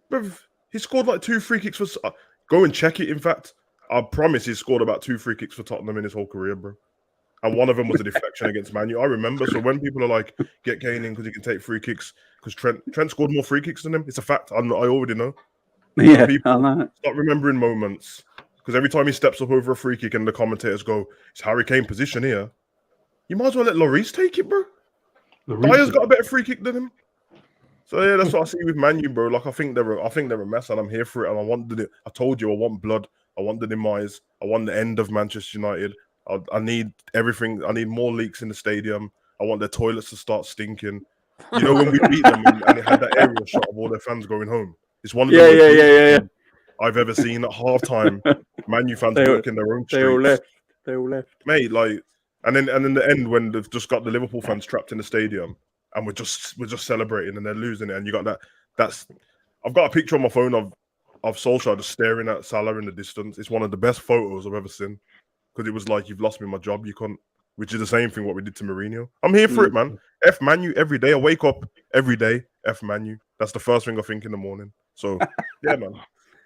Bro, he scored like 2 free kicks for. Go and check it. In fact, I promise he scored about 2 free kicks for Tottenham in his whole career, bro. And one of them was a deflection against Man U. I remember. So when people are like, "Get Kane in because he can take free kicks," because Trent scored more free kicks than him, it's a fact. I already know. Yeah, people I know. Start remembering moments, because every time he steps up over a free kick and the commentators go, "It's Harry Kane position here," you might as well let Lloris take it, bro. Dyer's got a better free kick than him. So yeah, that's what I see with Man U, bro. Like, I think they're a mess, and I'm here for it. And I told you, I want blood. I want the demise. I want the end of Manchester United. I need everything. I need more leaks in the stadium. I want their toilets to start stinking. You know, when we beat them and it had that aerial shot of all their fans going home. It's one of the most I've ever seen at halftime. Man U fans walking their own streets. They all left. Mate, like, and then the end when they've just got the Liverpool fans trapped in the stadium and we're just celebrating and they're losing it, and you got that's I've got a picture on my phone of Solskjaer just staring at Salah in the distance. It's one of the best photos I've ever seen, because it was like, "You've lost me my job, you can't," which is the same thing what we did to Mourinho. I'm here for it, man. F Man U every day. I wake up every day, F Man U. That's the first thing I think in the morning. So yeah, man.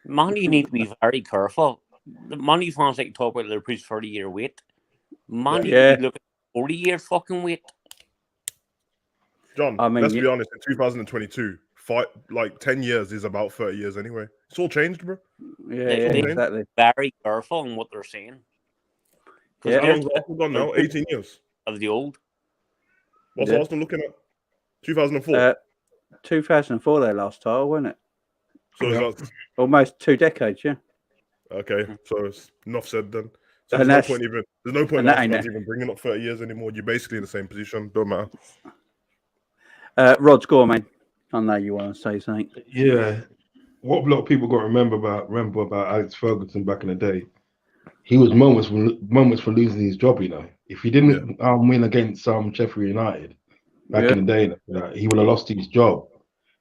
Man U need to be very careful. The Man U fans like to talk about Liverpool's 30-year wait. Man U need to look at 40-year fucking wait. John, I mean, let's be honest. In 2022, 10 years is about 30 years anyway. It's all changed, bro. Yeah, They- exactly. Very careful on what they're saying. Yeah. How long's Arsenal gone now? 18 years. Of the old. What's Yeah. Arsenal looking at? 2004. 2004, their last title, wasn't it? So is that Almost 2 decades, yeah. okay? So it's enough said then. So And there's no point that in ain't fans it. even bringing up 30 years anymore. You're basically in the same position. Don't matter. Rod's Gorman. I know you want to say something. Yeah. What a lot of people got to remember about Alex Ferguson back in the day. He was moments for losing his job. You know, if he didn't win against Sheffield United back in the day, he would have lost his job.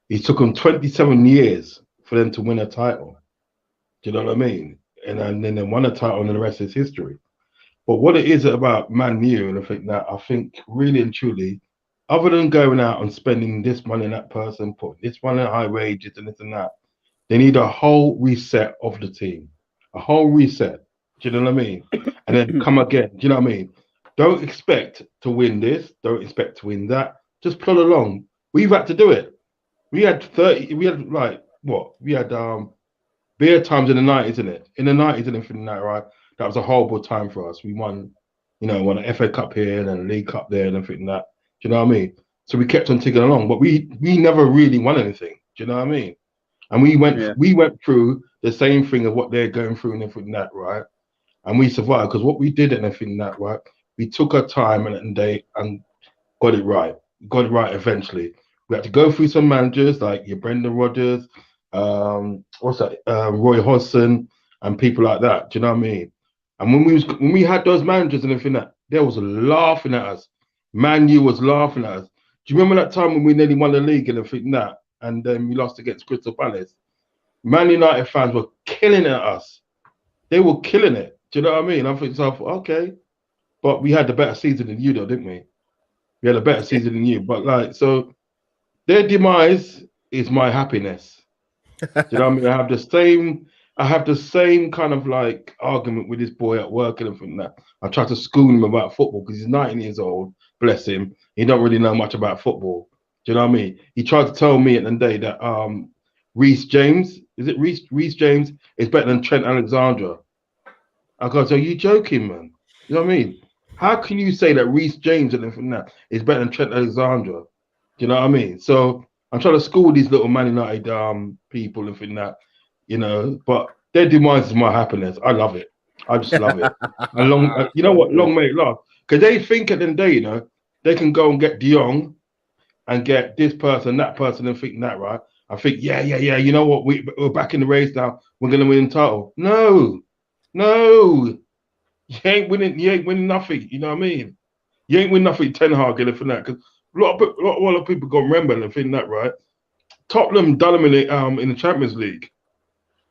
It took him 27 years for them to win a title. Do you know what I mean? And then they won a title, and the rest is history. But what it is about Man U, and I think really and truly, other than going out and spending this money on that person, putting this one in high wages and this and that, they need a whole reset of the team, a whole reset. Do you know what I mean? And then come again. Do you know what I mean? Don't expect to win this. Don't expect to win that. Just plod along. We've had to do it. We had beer times in the 90s, isn't it? In the 90s and everything like that, right? That was a horrible time for us. We won an FA Cup here and a League Cup there and everything like that. Do you know what I mean? So we kept on ticking along, but we never really won anything. Do you know what I mean? And we went through the same thing of what they're going through and everything like that, right? And we survived because what we did and everything like that, right? We took our time and got it right. Got it right eventually. We had to go through some managers like your Brendan Rodgers, Roy Hodgson, and people like that. Do you know what I mean? And when we had those managers and everything that, they was laughing at us. Man U was laughing at us. Do you remember that time when we nearly won the league and everything that, and then we lost against Crystal Palace? Man United fans were killing at us. They were killing it. Do you know what I mean? I think so. Okay, but we had the better season than you, though, didn't we? We had a better season than you. But so their demise is my happiness. Do you know what I mean? I have the same kind of argument with this boy at work and everything that. I try to school him about football because he's 19 years old. Bless him. He don't really know much about football. Do you know what I mean? He tried to tell me at the day that Reece James is better than Trent Alexander. I go, so you joking, man? You know what I mean? How can you say that Reece James and everything that is better than Trent Alexander? Do you know what I mean? So I'm trying to school these little Man United people and everything that, but their demise is my happiness. I love it. I just love it. You know what? Long may it last. Because they think at the end of the day, they can go and get Jong and get this person, that person, and think that, right? I think, yeah. You know what? We're back in the race now. We're going to win the title. No. You ain't winning nothing. You know what I mean? You ain't winning nothing. Ten Hag and everything that. Because a lot of people gonna remember and think that, right? Tottenham done him in the Champions League.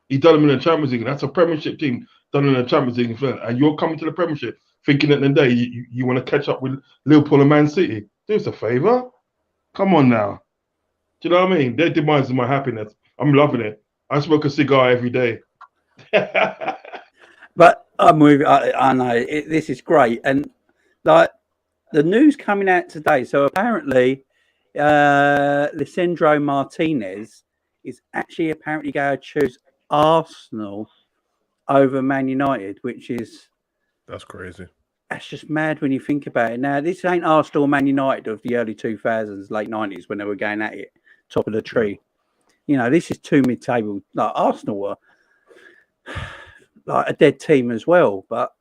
He done him in the Champions League. That's a Premiership team done in the Champions League, and you're coming to the Premiership thinking at the end of the day you want to catch up with Liverpool and Man City. Do us a favour. Come on now. Do you know what I mean? Their demise is my happiness. I'm loving it. I smoke a cigar every day. But I'm with you. I know this is great, and the news coming out today. So apparently, Lisandro Martinez is actually apparently going to choose Arsenal over Man United, that's crazy. That's just mad when you think about it. Now, this ain't Arsenal or Man United of the early 2000s, late 90s when they were going at it, top of the tree. This is two mid-table. Like Arsenal were like a dead team as well, but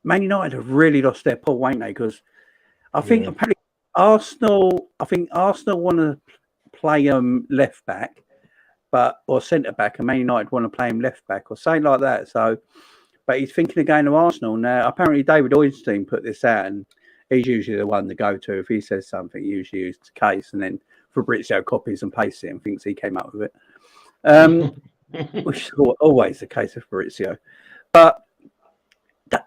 Man United have really lost their pull, ain't they? Because I think apparently Arsenal want to play left back, or centre back, and Man United want to play him left back or something like that. So, but he's thinking of going to Arsenal now. Apparently, David Ornstein put this out, and he's usually the one to go to if he says something. He usually uses the case, and then Fabrizio copies and pastes it and thinks he came up with it. Which is always the case of Fabrizio. But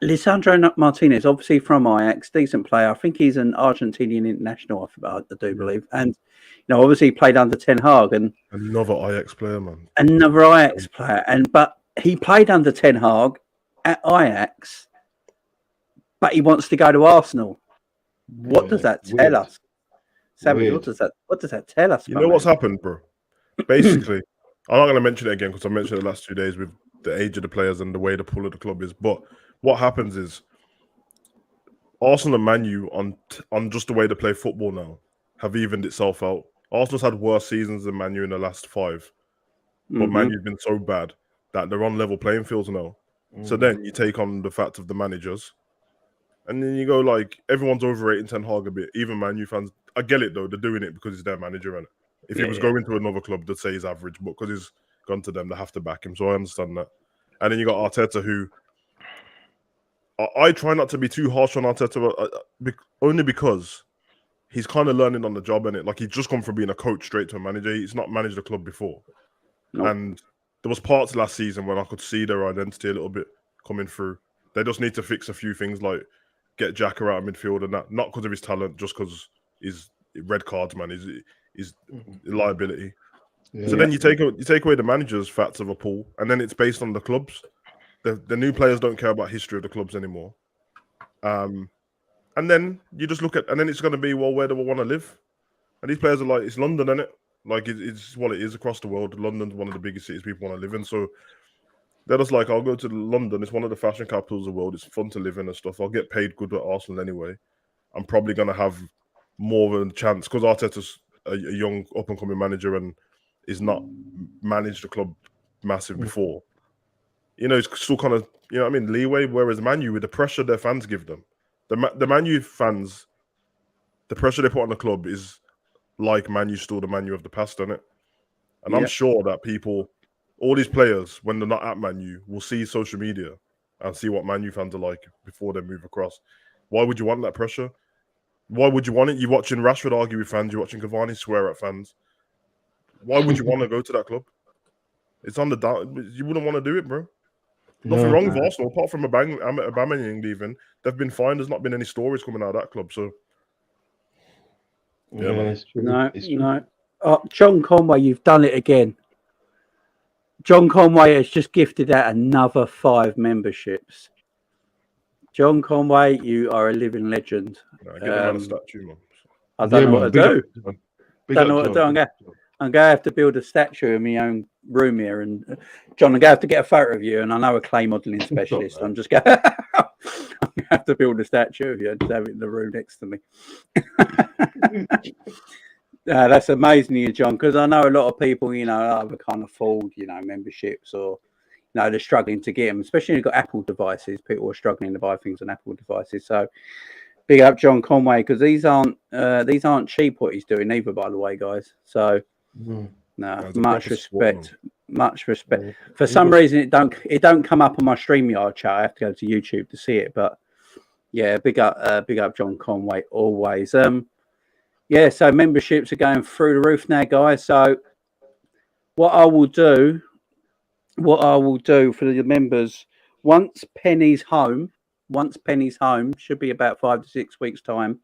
Lisandro Martinez, obviously from Ajax, decent player. I think he's an Argentinian international, I do believe. And, obviously he played under Ten Hag. And another Ajax player, man. Another Ajax player. But he played under Ten Hag at Ajax but he wants to go to Arsenal. What does that tell us? Sammy, what does that tell us? You know what's happened, bro? Basically, I'm not going to mention it again because I mentioned it the last 2 days with the age of the players and the way the pull of the club is. But what happens is Arsenal and Man U on just the way they play football now have evened itself out. Arsenal's had worse seasons than Man U in the last 5, but Man U's been so bad that they're on level playing fields now. So then you take on the fact of the managers, and then you go like everyone's overrating Ten Hag a bit. Even Man U fans, I get it though. They're doing it because he's their manager, and if he was going to another club, they'd say he's average. But because he's gone to them, they have to back him. So I understand that. And then you got Arteta, who I try not to be too harsh on Arteta, only because he's kind of learning on the job, innit? Like he's just come from being a coach straight to a manager. He's not managed a club before, and there was parts last season when I could see their identity a little bit coming through. They just need to fix a few things, like get Xhaka out of midfield and that, not because of his talent, just because he's red cards, man. He's a liability. So then you take away the manager's facts of a pool, and then it's based on the clubs. The new players don't care about history of the clubs anymore. And then you just look at, and then it's going to be, well, where do we want to live? And these players are like, it's London, isn't it? Like it's what it is across the world. London's one of the biggest cities people want to live in. So they're just like, I'll go to London. It's one of the fashion capitals of the world. It's fun to live in and stuff. I'll get paid good at Arsenal anyway. I'm probably going to have more of a chance because Arteta's a young up-and-coming manager and is not managed a club massive before. You know, it's still kind of, you know what I mean, leeway. Whereas Man U, with the pressure their fans give them, the Man U fans, the pressure they put on the club is like Man U still the Man U of the past, isn't it? And I'm sure that people, all these players, when they're not at Man U, will see social media and see what Man U fans are like before they move across. Why would you want that pressure? Why would you want it? You're watching Rashford argue with fans. You're watching Cavani swear at fans. Why would you want to go to that club? It's on the down. You wouldn't want to do it, bro. Nothing wrong with Arsenal, apart from Aubameyang leaving. They've been fine. There's not been any stories coming out of that club. So, it's true. No. John Conway, you've done it again. John Conway has just gifted out another 5 memberships. John Conway, you are a living legend. Get the man a statue, man. I don't know what to do. I'm going to have to build a statue in my own room here. And John, I'm going to have to get a photo of you. And I know a clay modelling specialist. I'm just going to have to build a statue of you and have it in the room next to me. That's amazing, John, because I know a lot of people, you know, either can't afford, you know, memberships or, you know, they're struggling to get them, especially when you've got Apple devices. People are struggling to buy things on Apple devices. So big up John Conway, because these aren't cheap what he's doing either, by the way, guys. So much respect. Much respect. For some reason it don't come up on my StreamYard chat. I have to go to YouTube to see it. But yeah, big up John Conway always. So memberships are going through the roof now, guys. So what I will do for the members, once Penny's home, should be about 5 to 6 weeks' time,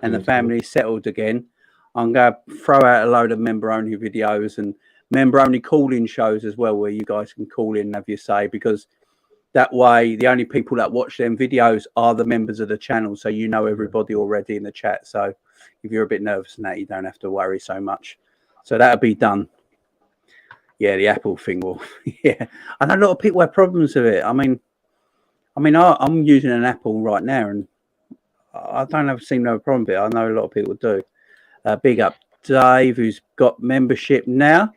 and the family's settled again, I'm going to throw out a load of member-only videos and member-only call-in shows as well, where you guys can call in and have your say, because that way the only people that watch them videos are the members of the channel, so you know everybody already in the chat. So if you're a bit nervous and that, you don't have to worry so much. So that'll be done. Yeah, the Apple thing will. Yeah, I know a lot of people have problems with it. I mean, I'm using an Apple right now, and I don't seem to have a problem with it. I know a lot of people do. Big up Dave, who's got membership now.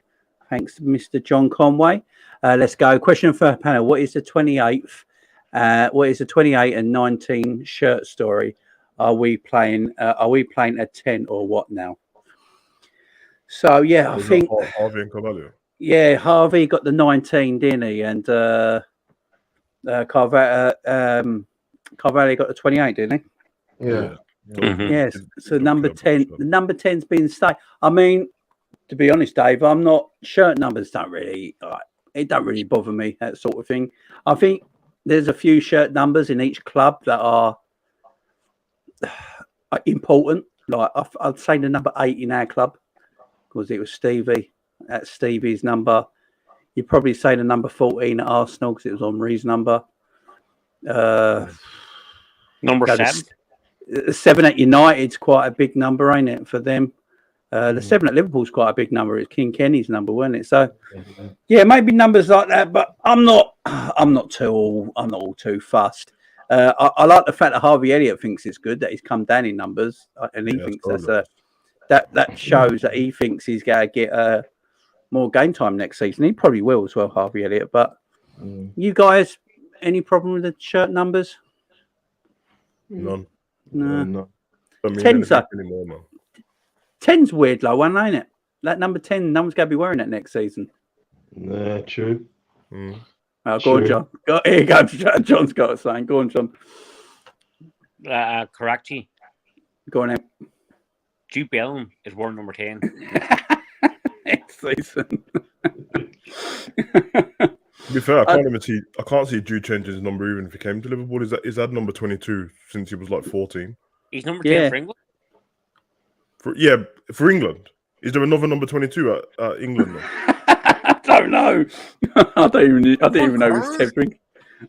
Thanks to Mr. John Conway. Let's go. Question for the panel: what is the 28th? What is the 28 and 19 shirt story? Are we playing a 10 or what now? So yeah, I think Harvey and Carvalho. Yeah, Harvey got the 19, didn't he? And Carvalho got the 28, didn't he? Yeah. Yes. So number 10, the number 10's been stayed. I mean, to be honest, Dave, I'm not shirt numbers don't really bother me, that sort of thing. I think there's a few shirt numbers in each club that are important. Like I'd say the number 8 in our club, because it was Stevie. That's Stevie's number. You'd probably say the number 14 at Arsenal because it was Henri's number. Number Go 7. 7 at United's quite a big number, ain't it, for them? The 7 at Liverpool's quite a big number. It's King Kenny's number, wasn't it? So, yeah, maybe numbers like that. But I'm not all too fussed. I like the fact that Harvey Elliott thinks it's good that he's come down in numbers, and he thinks that shows that he thinks he's going to get more game time next season. He probably will as well, Harvey Elliott. But you guys, any problem with the shirt numbers? None. No. I mean, 10's anymore, man. 10's weird, low one, ain't it? That number 10, no one's going to be wearing it next season. Nah, true. Go on, John. Here you go. John's got it saying. Go on, John. Karachi. Go on, Em. Jude Bellingham is wearing number 10. Next season. To be fair, I can't see Jude changing his number even if he came to Liverpool. Is that number 22 since he was like 14? He's number 10 for England. For England. Is there another number 22 at England? I don't know. I don't even know who's 10 for England.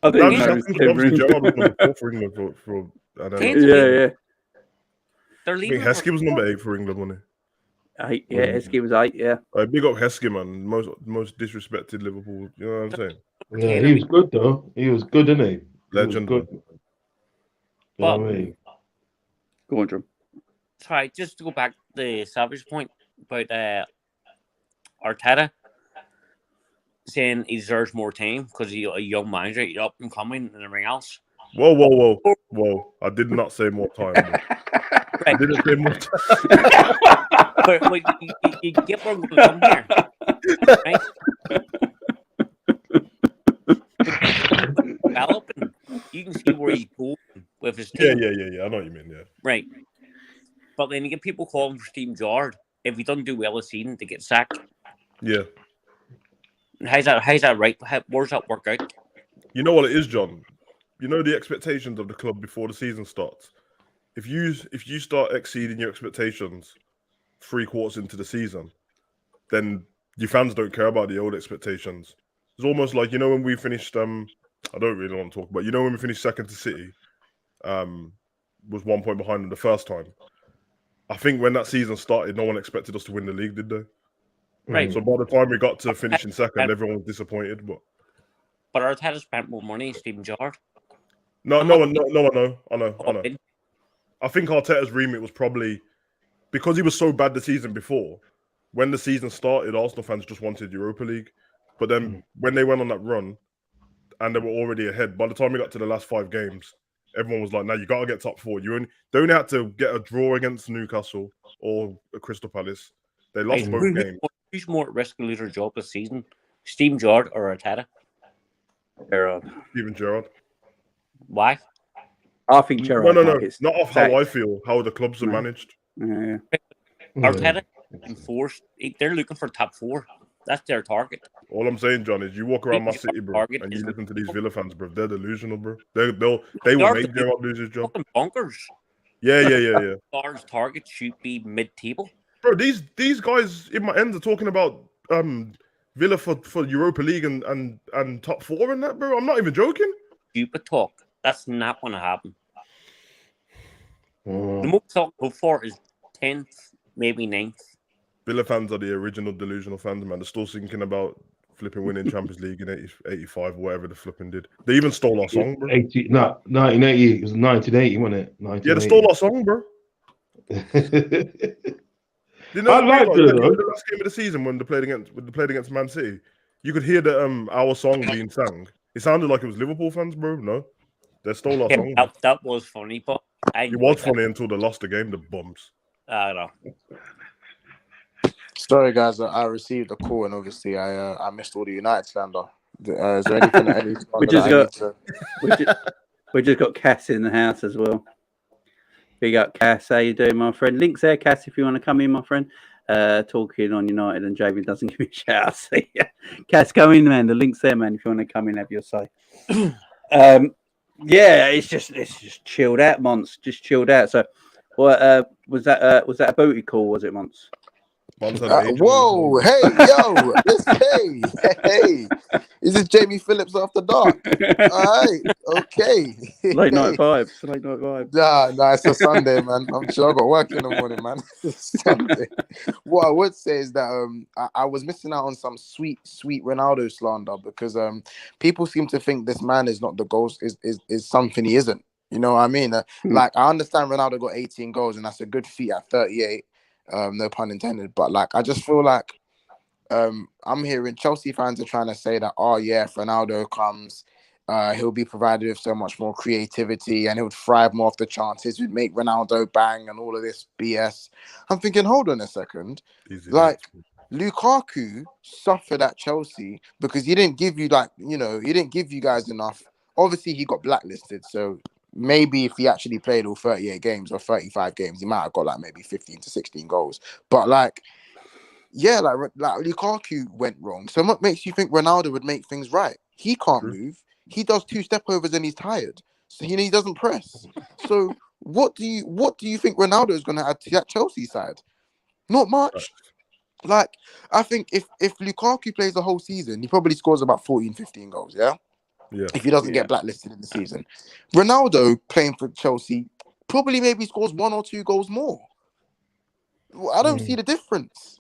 I don't even know who's 10 for England. Gerrard was number 4 for England yeah. They're I leaving. think Heskey was number 8 for England, wasn't he? 8, yeah. Heskey was 8, yeah. Big up Heskey, man. Most disrespected Liverpool. You know what I'm saying? Yeah, he was good though. He was good, didn't he? Legend. Good. Well, go on, Drum. Sorry, just to go back to the Savage point about Arteta saying he deserves more time because he's a young manager, he's up and coming and everything else. Whoa. I did not say more time. I didn't say more time. but you get where I'm going to come here. Right? Developing, you can see where he's going with his team. Yeah. I know what you mean, yeah. Right. But then you get people calling for Steven Gerrard. If he doesn't do well this season, to get sacked. Yeah. How's that right? Where's that work out? You know what it is, John? You know the expectations of the club before the season starts. If you start exceeding your expectations 3 quarters into the season, then your fans don't care about the old expectations. It's almost like, you know, when we finished I don't really want to talk about, you know, when we finished second to City, was 1 point behind them the first time. I think when that season started, no one expected us to win the league, did they? Right. So by the time we got to finishing second, everyone was disappointed. But Arteta spent more money than Steven Gerrard. No, I know. I think Arteta's remit was probably because he was so bad the season before. When the season started, Arsenal fans just wanted Europa League. But then when they went on that run and they were already ahead, by the time we got to the last 5 games, everyone was like, "No, you got to get top 4." They only had to get a draw against Newcastle or Crystal Palace. They lost both games. Who's more at risk of losing their job this season, Steven Gerrard or Arteta? Steven Gerrard. Why? I think Gerrard. No. It's not off how I feel, how the clubs are managed. Yeah. Arteta enforced. They're looking for top 4. That's their target. All I'm saying, John, is you walk around my city, bro, and you listen to these Villa fans, bro. They're delusional, bro. They will make Gerrard lose his job. Bonkers. Yeah. Gerrard's target should be mid-table. Bro, these guys in my end are talking about Villa for Europa League and top 4 and that, bro. I'm not even joking. Stupid talk. That's not going to happen. The most I'll go for is 10th, maybe 9th. Villa fans are the original delusional fans, man. They're still thinking about flipping winning Champions League in 85 or whatever the flipping did. They even stole our song, bro. 1980. It was 1980, wasn't it? Yeah, they stole our song, bro. You know, I liked it, though. The last game of the season when they played against Man City, you could hear the our song being sang. It sounded like it was Liverpool fans, bro. No, they stole our song. That was funny, but it was funny until they lost the game. The bums. I don't know. Sorry, guys. I received a call, and obviously, I missed all the United slander. Is there anything we just got Cass in the house as well. Big up, Cass. How you doing, my friend? Links there, Cass, if you want to come in, my friend. Talking on United, and Jamie doesn't give me a shout. See ya. Cass, come in, man. The link's there, man. If you want to come in, have your say. Yeah, it's just chilled out, Mons. Just chilled out. So, what was that? Was that a booty call? Was it, Mons? Whoa! Hey, yo! Hey! Is this Jamie Phillips after dark? All right, okay. Late night vibes. Late night vibes. Nah, it's a Sunday, man. I'm sure I got work in the morning, man. It's Sunday. What I would say is that I was missing out on some sweet Ronaldo slander because people seem to think this man is not the goals is something he isn't. You know what I mean? Like I understand Ronaldo got 18 goals and that's a good feat at 38. No pun intended. But like I just feel like I'm hearing Chelsea fans are trying to say that, oh yeah, if Ronaldo comes, he'll be provided with so much more creativity and he would thrive more off the chances, would make Ronaldo bang and all of this BS. I'm thinking, hold on a second. Like Lukaku suffered at Chelsea because he didn't give you he didn't give you guys enough. Obviously, he got blacklisted, so maybe if he actually played all 38 games or 35 games, he might have got like maybe 15 to 16 goals. But like, yeah, like Lukaku went wrong. So what makes you think Ronaldo would make things right? He can't move. He does 2 step overs and he's tired. So he doesn't press. So what do you think Ronaldo is going to add to that Chelsea side? Not much. Like, I think if Lukaku plays the whole season, he probably scores about 14, 15 goals, yeah? If he doesn't get blacklisted in the season. Ronaldo playing for Chelsea probably maybe scores 1 or 2 goals more. I don't see the difference.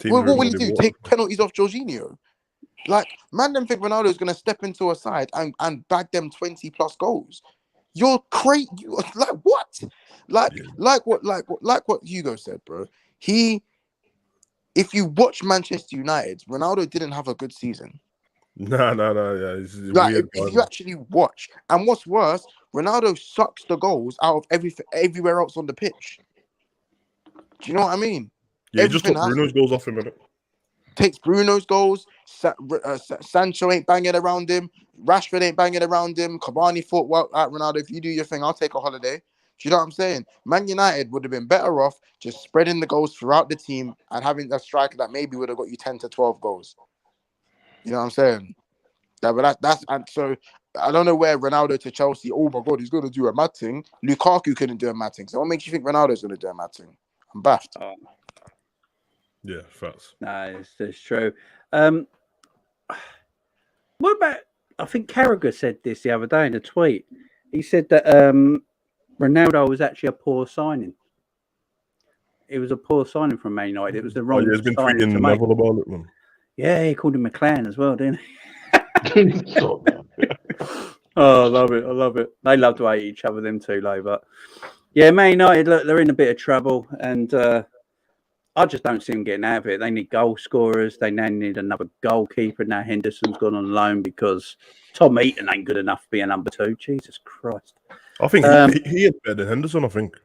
What will he do? Take penalties off Jorginho? Like, man, them think Ronaldo is going to step into a side and bag them 20 plus goals. You're crazy. Like what? Like what Hugo said, bro. If you watch Manchester United, Ronaldo didn't have a good season. No. Yeah, it's like weird. if you actually watch, and what's worse, Ronaldo sucks the goals out of everywhere else on the pitch. Do you know what I mean? Yeah, he just took Bruno's goals off him, innit? Takes Bruno's goals. Sancho ain't banging around him. Rashford ain't banging around him. Cavani thought, well, Ronaldo, if you do your thing, I'll take a holiday. Do you know what I'm saying? Man United would have been better off just spreading the goals throughout the team and having a striker that maybe would have got you 10 to 12 goals. You know what I'm saying? That's and so I don't know where Ronaldo to Chelsea. Oh my God, he's going to do a mad thing. Lukaku couldn't do a mad thing. So what makes you think Ronaldo's going to do a mad thing? I'm baffed. Yeah, facts. No, it's true. What about? I think Carragher said this the other day in a tweet. He said that Ronaldo was actually a poor signing. It was a poor signing from Man United. It was the wrong he's been signing to tweeting make. Neville about it, man. Yeah, he called him McClan as well, didn't he? Oh, I love it. They love to hate each other, them two, though. But yeah, Man United, look, they're in a bit of trouble, and I just don't see them getting out of it. They need goal scorers. They now need another goalkeeper. Now Henderson's gone on loan because Tom Eaton ain't good enough to be a number 2. Jesus Christ. I think he is better than Henderson, I think.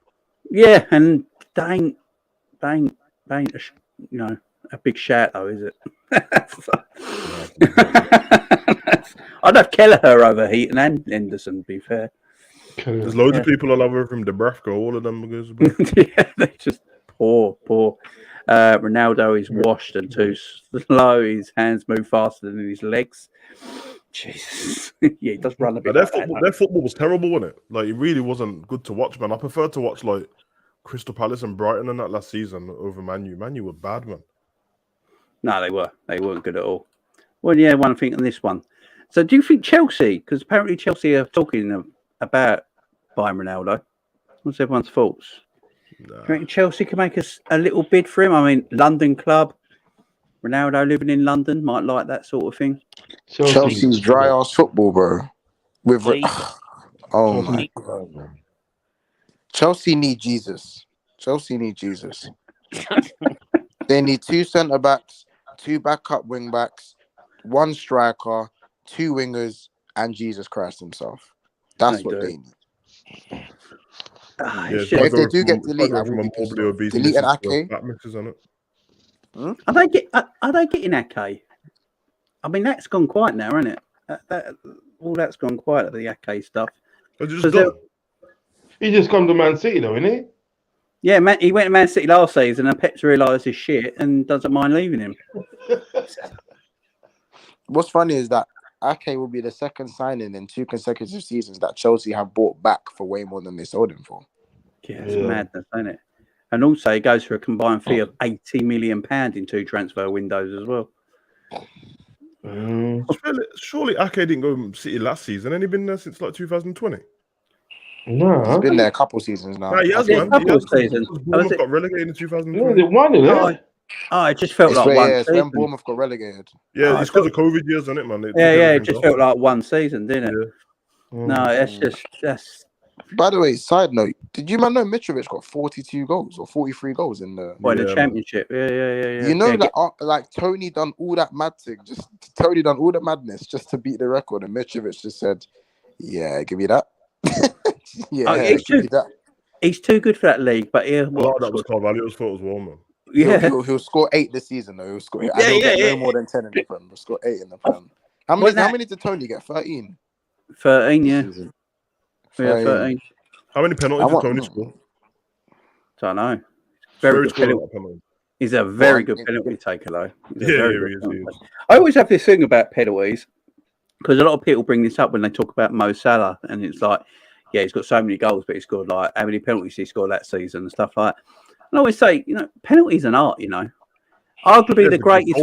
Yeah, and they ain't a big shout, though, is it? I'd have Kelleher over Heaton and Henderson, to be fair. There's loads of people I love her from Dubravka, all of them. Yeah, they're just poor. Ronaldo is washed and too slow. His hands move faster than his legs. Jesus. Yeah, he does run a bit. Their football was terrible, wasn't it? Like, it really wasn't good to watch, man. I prefer to watch, like, Crystal Palace and Brighton and that last season over Man U. Man U were bad, man. No, they were. They weren't good at all. Well, yeah, one thing on this one. So do you think Chelsea, because apparently Chelsea are talking about buying Ronaldo, what's everyone's thoughts? Do you reckon Chelsea can make us a little bid for him? I mean, London club, Ronaldo living in London, might like that sort of thing. Chelsea's dry ass football, bro. Oh my God, man. Chelsea need Jesus. They need 2 centre backs, 2 backup wing backs, 1 striker, 2 wingers, and Jesus Christ himself. That's what they need. If they do get deleted, I will be pissed off. Delete an Ake. Are they getting Ake? I mean, that's gone quiet now, isn't it? All that's gone quiet, the Ake stuff. He just come to Man City, though, isn't he? Yeah, man, he went to Man City last season and Pep's realised his shit and doesn't mind leaving him. What's funny is that Ake will be the second signing in 2 consecutive seasons that Chelsea have bought back for way more than they sold him for. Yeah, it's madness, isn't it? And also, he goes for a combined fee of £80 million in 2 transfer windows as well. Surely Ake didn't go City last season, and he been there since like 2020. No, He's been there a couple seasons now. Nah, he has, Yeah, man. a couple He has, of seasons. Bournemouth got relegated in 2020. yeah, they won it. It just felt like one It's when season. Bournemouth got relegated. Yeah, it's because of COVID years, isn't it, man? It just felt like one season, didn't it? Yeah. No, that's. By the way, side note, did you man know Mitrovic got 42 goals or 43 goals in the The championship? Yeah. You know that like Tony done all that Tony done all the madness just to beat the record, and Mitrovic just said, "Yeah, give me that." Give me that. He's too good for that league, but A lot of that was Carvalho's fault as well, man. Yeah, he'll score 8 this season though. He'll score. He'll get no more than 10 in the Prem. He'll score 8 in the Prem. How many did Tony get? 13. 13, yeah. 13. How many penalties did Tony score? Don't know. Very good penalty. He's a very good penalty taker, though. He is. I always have this thing about penalties because a lot of people bring this up when they talk about Mo Salah, and it's like, yeah, he's got so many goals, but he scored like how many penalties he scored that season and stuff like that. And I always say, penalties an art. Arguably the greatest.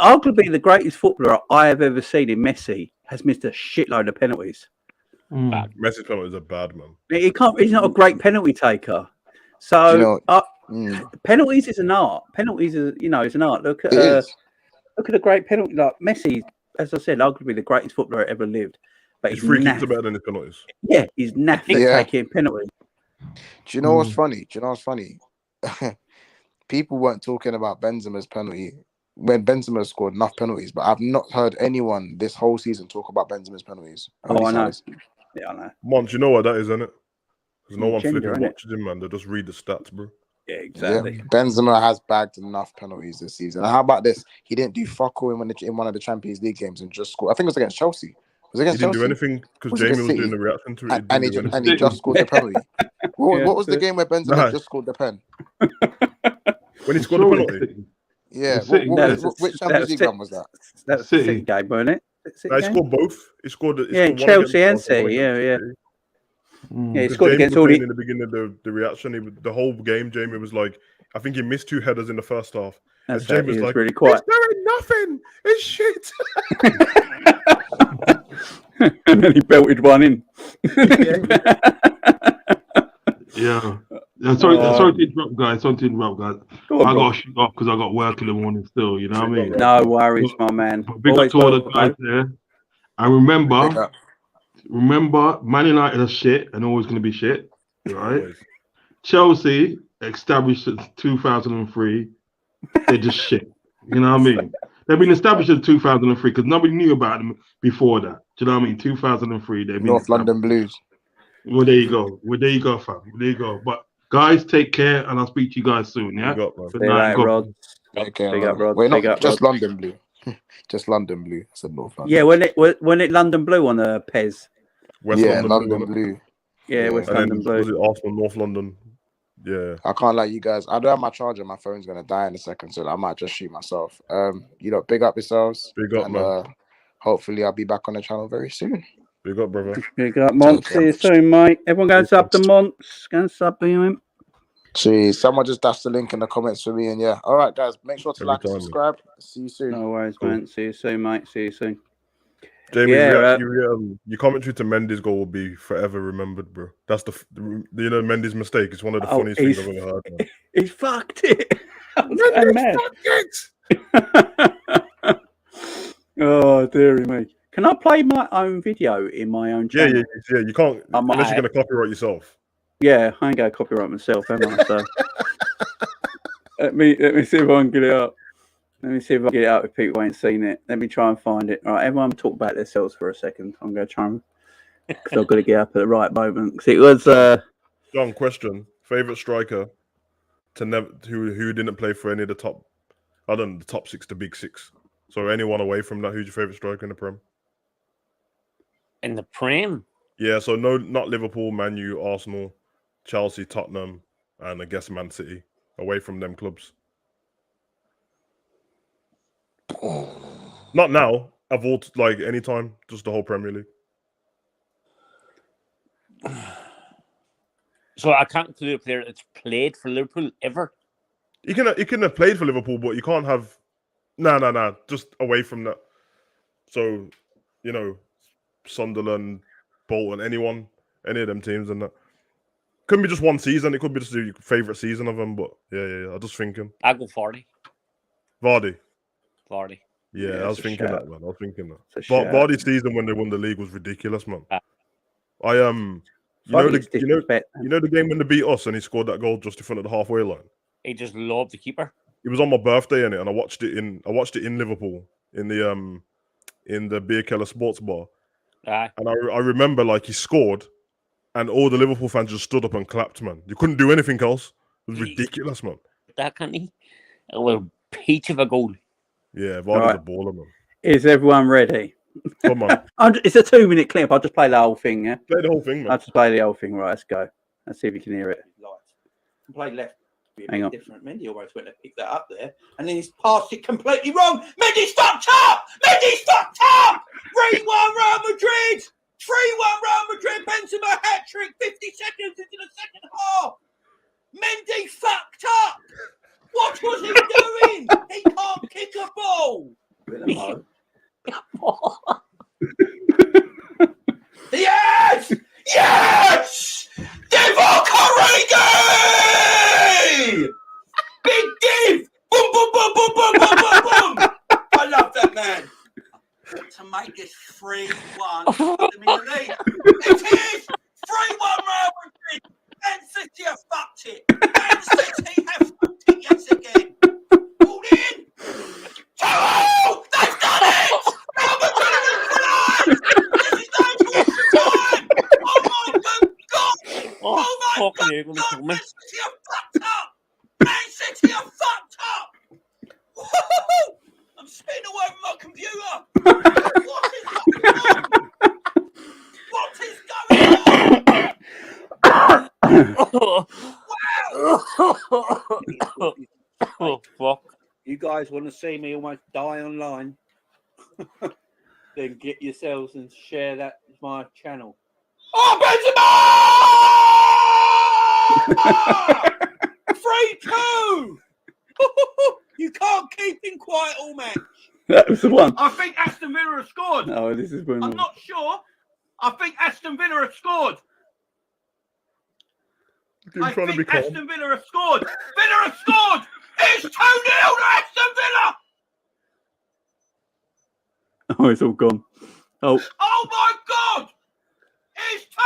Arguably the greatest footballer I have ever seen in Messi has missed a shitload of penalties. Messi's penalties are bad, man. He's not a great penalty taker. So penalties is an art. Penalties is an art. Look at a great penalty like Messi. As I said, arguably the greatest footballer ever lived. But his free kicks are better than his penalties. Yeah, he's naff at taking penalties. Do you know what's funny? People weren't talking about Benzema's penalty when Benzema scored enough penalties, but I've not heard anyone this whole season talk about Benzema's penalties. I know. Yeah, I know. Monty, you know what that is, isn't it? Because no one flipping watches him, man. They just read the stats, bro. Yeah, exactly. Yeah. Benzema has bagged enough penalties this season. And how about this? He didn't do fuck all in one of the Champions League games and just scored. I think it was against Chelsea. He didn't do anything because Jamie was doing the reaction to it. And he just scored the penalty. What was the game where Benzema just scored the pen? When he scored the penalty? Yeah. Which Champions League one was that? That's the City game, wasn't it? He scored both. He scored Chelsea and City. Yeah, he scored against all in the beginning of the reaction. The whole game, Jamie was like, I think he missed 2 headers in the first half. And Jamie was like, really quiet. It's doing nothing. It's shit. And then he belted one in. Yeah. Sorry to interrupt, guys. I got to shoot off because I got work in the morning still. You know what I mean? No worries, my man. But big up to all the guys there. And remember, Man United are shit and always going to be shit, right? Chelsea, established since 2003, they're just shit. You know what I mean? They've been established in 2003 because nobody knew about them before that. Do you know what I mean? 2003, they've been North London Blues. Well, there you go, fam. There you go. But guys, take care, and I'll speak to you guys soon. Yeah. Good night, Rod. Big up, Rod. Wait, not just London Blue. Just London Blue. I said North London. Yeah, when it London Blue on the Pez. London Blue. Yeah, West London Blue. Was it Arsenal, North London? Yeah. I can't lie, you guys. I don't have my charger. My phone's gonna die in a second, so I might just shoot myself. Big up yourselves. Big up, man. Hopefully, I'll be back on the channel very soon. Big up, brother. Big up, Mont. See you soon, mate. Everyone go sub to Monts. Go sub to him. See, someone just dashed the link in the comments for me, and yeah. All right, guys, make sure to like and subscribe. See you soon. No worries, man. See you soon, mate. See you soon. Jamie, your commentary to Mendes' goal will be forever remembered, bro. That's the Mendes' mistake. It's one of the funniest things I've ever heard. Man. He fucked it. Mendes fucked it. Oh, dearie me. Can I play my own video in my own channel? Yeah. You can't unless you're going to copyright yourself. Yeah, I ain't going to copyright myself, am I? So let me see if I can get it up. Let me see if I can get it out if people ain't seen it. Let me try and find it. All right, everyone talk about themselves for a second. I'm going to try and... Because I've got to get up at the right moment. Because it was... John, question. Favourite striker who didn't play for any of the top... I don't know, the top 6, the big 6. So anyone away from that, who's your favourite striker in the Prem? In the Prem? Yeah, so no, not Liverpool, Man U, Arsenal, Chelsea, Tottenham, and I guess Man City. Away from them clubs. Not now. I've any time, just the whole Premier League. So I can't include a player that's played for Liverpool ever. You can have played for Liverpool, but you can't have No. Just away from that. So, Sunderland, Bolton, any of them teams, and that. Couldn't be just one season. It could be just your favourite season of them. But yeah. I was just thinking. I go 40. Vardy. Yeah, I was thinking shout. that, man. I was thinking that. Shout. Vardy's season when they won the league was ridiculous, man. I you Vardy's know the game when they beat us and he scored that goal just in front of the halfway line. He just loved the keeper. It was on my birthday in it, and I watched it in Liverpool in the Beer Keller Sports Bar. Aye. And I remember like he scored, and all the Liverpool fans just stood up and clapped, man. You couldn't do anything else. It was ridiculous, man. That can't he? A little peach of a goal. Yeah, Vardy's a baller, man. Is everyone ready? Come on. It's a 2-minute clip. I'll just play the whole thing, yeah? Play the whole thing, man. I'll just play the whole thing. Right, let's go. Let's see if you can hear it. Play left. Hang on. Different. Mendy always went to pick that up there, and then he's passed it completely wrong. Mendy's fucked up! 3-1 Real Madrid! 3-1 Real Madrid. Benzema hat-trick 50 seconds into the second half. Mendy fucked up! What was he doing? He can't kick a ball. Yes! Yes! Divock Origi! Big Div! Boom, boom, boom, boom, boom, boom, boom, boom! I love that man. To make this 3-1, put them in the league. It is 3-1 Real Madrid. Man City have fucked it. Man City have fucked it yet again. Pulled in. 2-0! They've done it! Real Madrid have equalised! This is going to extra time! Oh my good God! Oh my good God! Man City have fucked up! Man City have fucked up! Woo-hoo-hoo! I'm spitting all over my computer! What is going on? What is going on? Wow! Oh, fuck. You guys want to see me almost die online? Then get yourselves and share that with my channel. Oh, Benzema! 3-2! You can't keep him quiet all match. That was the one. I think Aston Villa have scored. Oh, this is when I'm not sure. I think Aston Villa have scored. I think Aston Villa have scored. Villa have scored. It's 2-0 to Aston Villa. Oh, it's all gone. Oh my God! It's 2-0 to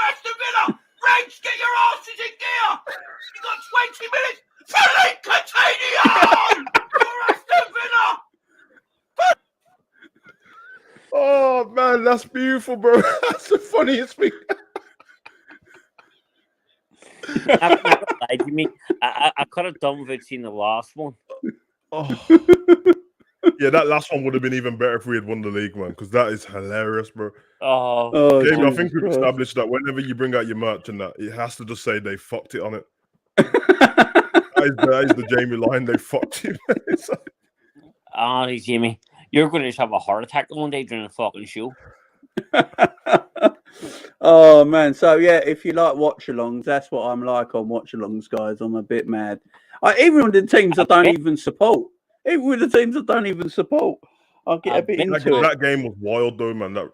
Aston Villa. Ranks, get your asses in gear. You got 20 minutes. Philippe Coutinho for Aston Villa. Oh man, that's beautiful, bro. That's the funniest thing. I could have done without seeing the last one. Oh. Yeah, that last one would have been even better if we had won the league, man, because that is hilarious, bro. Jamie, I think we've established that whenever you bring out your merch and that, it has to just say they fucked it on it. that is the Jamie line, they fucked it. Oh, Jamie, you're going to just have a heart attack one day during the fucking show. Oh man, so yeah, if you like watch-alongs, that's what I'm like on watch-alongs, guys. I'm a bit mad. Even with the teams I don't even support. Even with the teams I don't even support, I'll get a bit into it. That game was wild though, man. That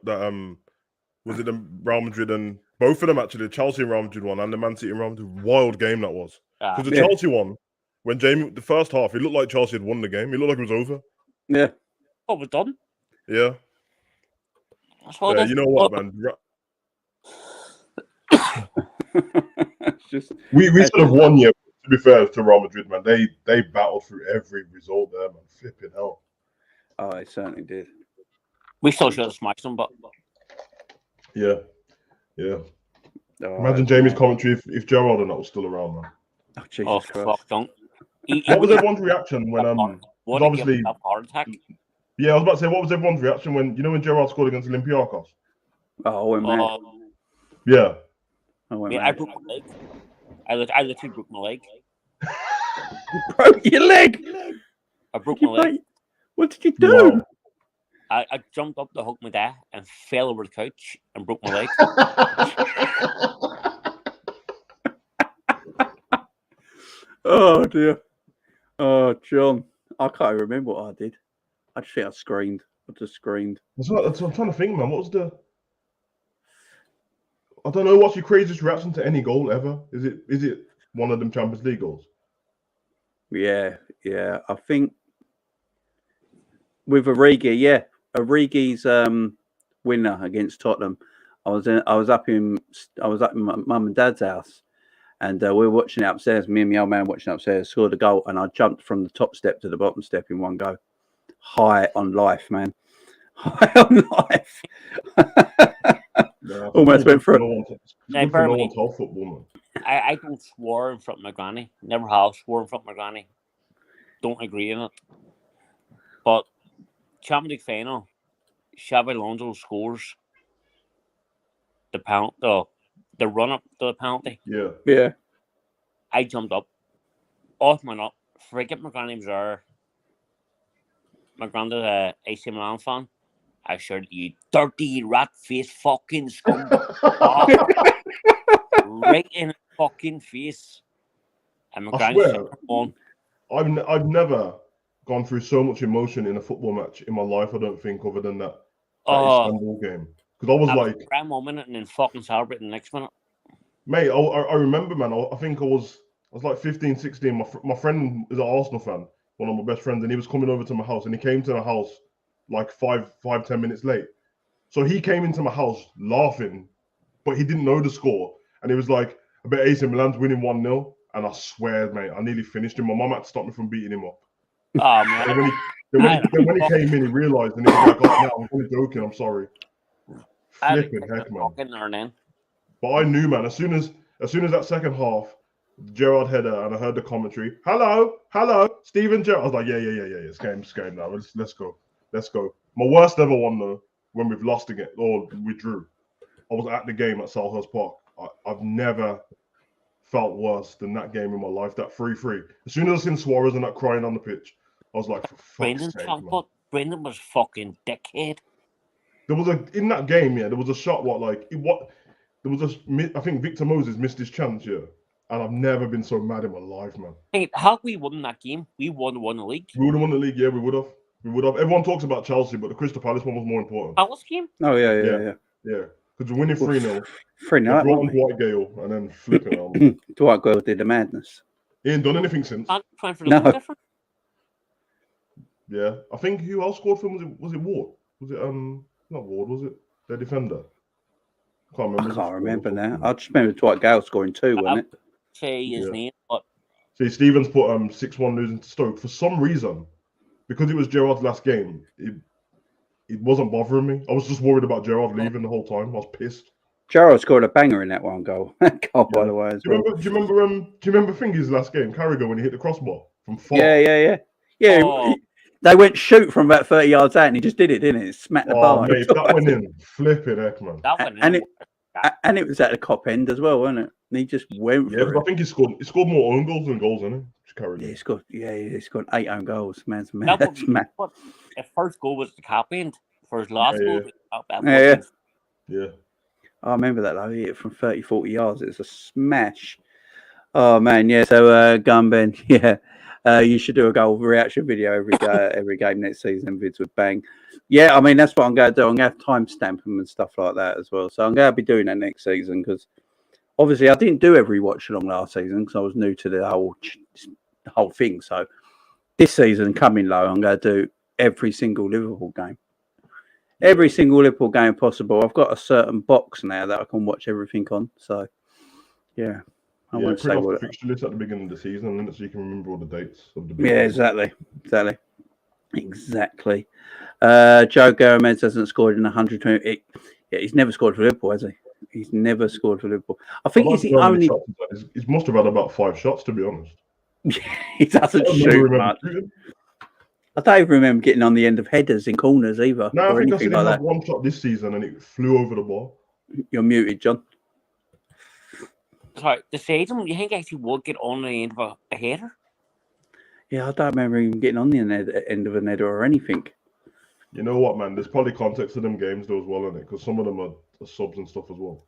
was it the Real Madrid and both of them actually, the Chelsea and Real Madrid one and the Man City and Real Madrid. Wild game that was. Because the Chelsea one, when Jamie the first half, it looked like Chelsea had won the game. It looked like it was over. Yeah. Oh, we're done. Yeah. You know what, man? We should have won, yeah. To be fair to Real Madrid, man, they battled through every result there, man. Flipping hell. Oh, they certainly did. We still should have smashed them, but yeah. Imagine Jamie's commentary if Gerrard and that was still around, man. Oh, Jesus Christ. Fuck, don't. What was everyone's reaction when obviously heart attack? Yeah, I was about to say, what was everyone's reaction when Gerrard scored against Olympiacos? Oh, I went mad. Yeah. I broke my leg. I literally broke my leg. You broke your leg? I broke my leg. What did you do? Wow. I jumped up to hug my dad and fell over the couch and broke my leg. Oh dear. Oh, John, I can't remember what I did. I just think I screamed. I just screamed. That's what I'm trying to think, man. What was the? I don't know. What's your craziest reaction to any goal ever? Is it one of them Champions League goals? Yeah. I think with Origi, Origi's winner against Tottenham. I was up in my mum and dad's house, and we were watching it upstairs. Me and my old man watching it upstairs. Scored a goal, and I jumped from the top step to the bottom step in one go. High on life, man. High on life. Almost went for it. No one told football, man. I don't swear in front of my granny. Never have sworn in front of my granny. Don't agree in it. But Champions League final, Xabi Alonso scores the run up to the penalty. Yeah. I jumped up, off my nut, forget my granny was there. My granddad, AC Milan fan. I shouted, "You dirty rat face fucking scum!" Right in the fucking face. And my granny said, "On." I've never gone through so much emotion in a football match in my life. I don't think, other than that Istanbul game, because I was like, crying 1 minute and then fucking celebrating the next minute. Mate, I remember, man. I think I was like 15, 16. My friend is an Arsenal fan, one of my best friends, and he was coming over to my house, and he came to the house like 5-10 minutes late. So he came into my house laughing, but he didn't know the score, and he was like, "I bet AC Milan's winning 1-0." And I swear, mate, I nearly finished him. My mum had to stop me from beating him up. Oh, man. Then when he came in, he realised, and he was like, "Oh, no, I'm only joking. I'm sorry." Flipping heck, man. But I knew, man, as soon as that second half, Gerrard header, and I heard the commentary, hello, Steven Gerrard. I was like, yeah, it's game now. Let's go. My worst ever one, though, when we've lost again, or we drew. I was at the game at Selhurst Park. I've never felt worse than that game in my life, that 3-3. As soon as I seen Suarez and that crying on the pitch, I was like, for fuck's sake, man. Brendan was fucking dickhead. There was in that game, there was a shot, I think Victor Moses missed his chance, and I've never been so mad in my life, man. Hey, how we won that game? We won the league. We would have won the league, we would have. Everyone talks about Chelsea, but the Crystal Palace one was more important. Palace game? Oh, yeah. Because we're winning 3-0. 3-0. Brought on Dwight Gale and then flipping on. Dwight Gale did the madness. He ain't done anything since. No. Yeah. I think who else scored for him? Was it Ward? Was it not Ward, was it? Their defender. I can't remember now. I just remember Dwight Gale scoring 2, wasn't it? Say his name, but see, Stevens put 6-1 losing to Stoke. For some reason, because it was Gerrard's last game, it wasn't bothering me. I was just worried about Gerrard leaving the whole time. I was pissed. Gerrard scored a banger in that one goal. By the way, as well. Do you remember Fingy's last game, Carragher, when he hit the crossbar from far? Yeah. Oh. They went shoot from about 30 yards out, and he just did it, didn't it? Smacked the bar. Mate, that went in. Flipping heck, man. And it was at the cop end as well, wasn't it? And he just went for it. I think he scored more own goals than goals, didn't he? He scored 8 own goals. Man's mad. That's mad. His first goal was the cap end. For his last goal, yeah. I remember that, though. He hit from 30, 40 yards. It was a smash. Oh, man, yeah. So, Gunben, you should do a goal reaction video every game next season. Vids would bang. Yeah, I mean, that's what I'm going to do. I'm going to have timestamp them and stuff like that as well. So I'm going to be doing that next season because obviously I didn't do every watch along last season because I was new to the whole thing. So this season, coming low, I'm going to do every single Liverpool game. Every single Liverpool game possible. I've got a certain box now that I can watch everything on. So, yeah. I won't say what the fixture list at the beginning of the season, and so you can remember all the dates of the. Yeah, exactly. Joe Gomez hasn't scored in 120. He's never scored for Liverpool, has he? He's never scored for Liverpool. I think he's the only. He must have had about 5 shots, to be honest. He doesn't shoot much. I don't even remember getting on the end of headers in corners either. No, I think I seen him have 1 shot this season, and it flew over the ball. You're muted, John. Sorry, the season, you think actually would get on the end of a header? Yeah, I don't remember even getting on the end of an header or anything. You know what, man? There's probably context to them games though as well, isn't it? Because some of them are subs and stuff as well.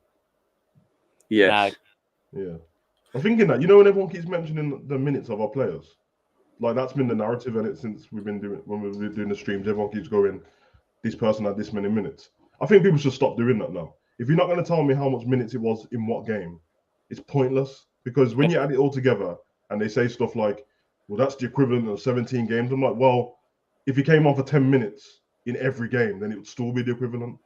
Yes. Yeah. I'm thinking that, when everyone keeps mentioning the minutes of our players, Like that's been the narrative in it since we've been doing when we've been doing the streams. Everyone keeps going, this person had this many minutes. I think people should stop doing that now. If you're not going to tell me how much minutes it was in what game, it's pointless, because when you add it all together and they say stuff like, well, that's the equivalent of 17 games. I'm like, well, if he came on for 10 minutes in every game, then it would still be the equivalent.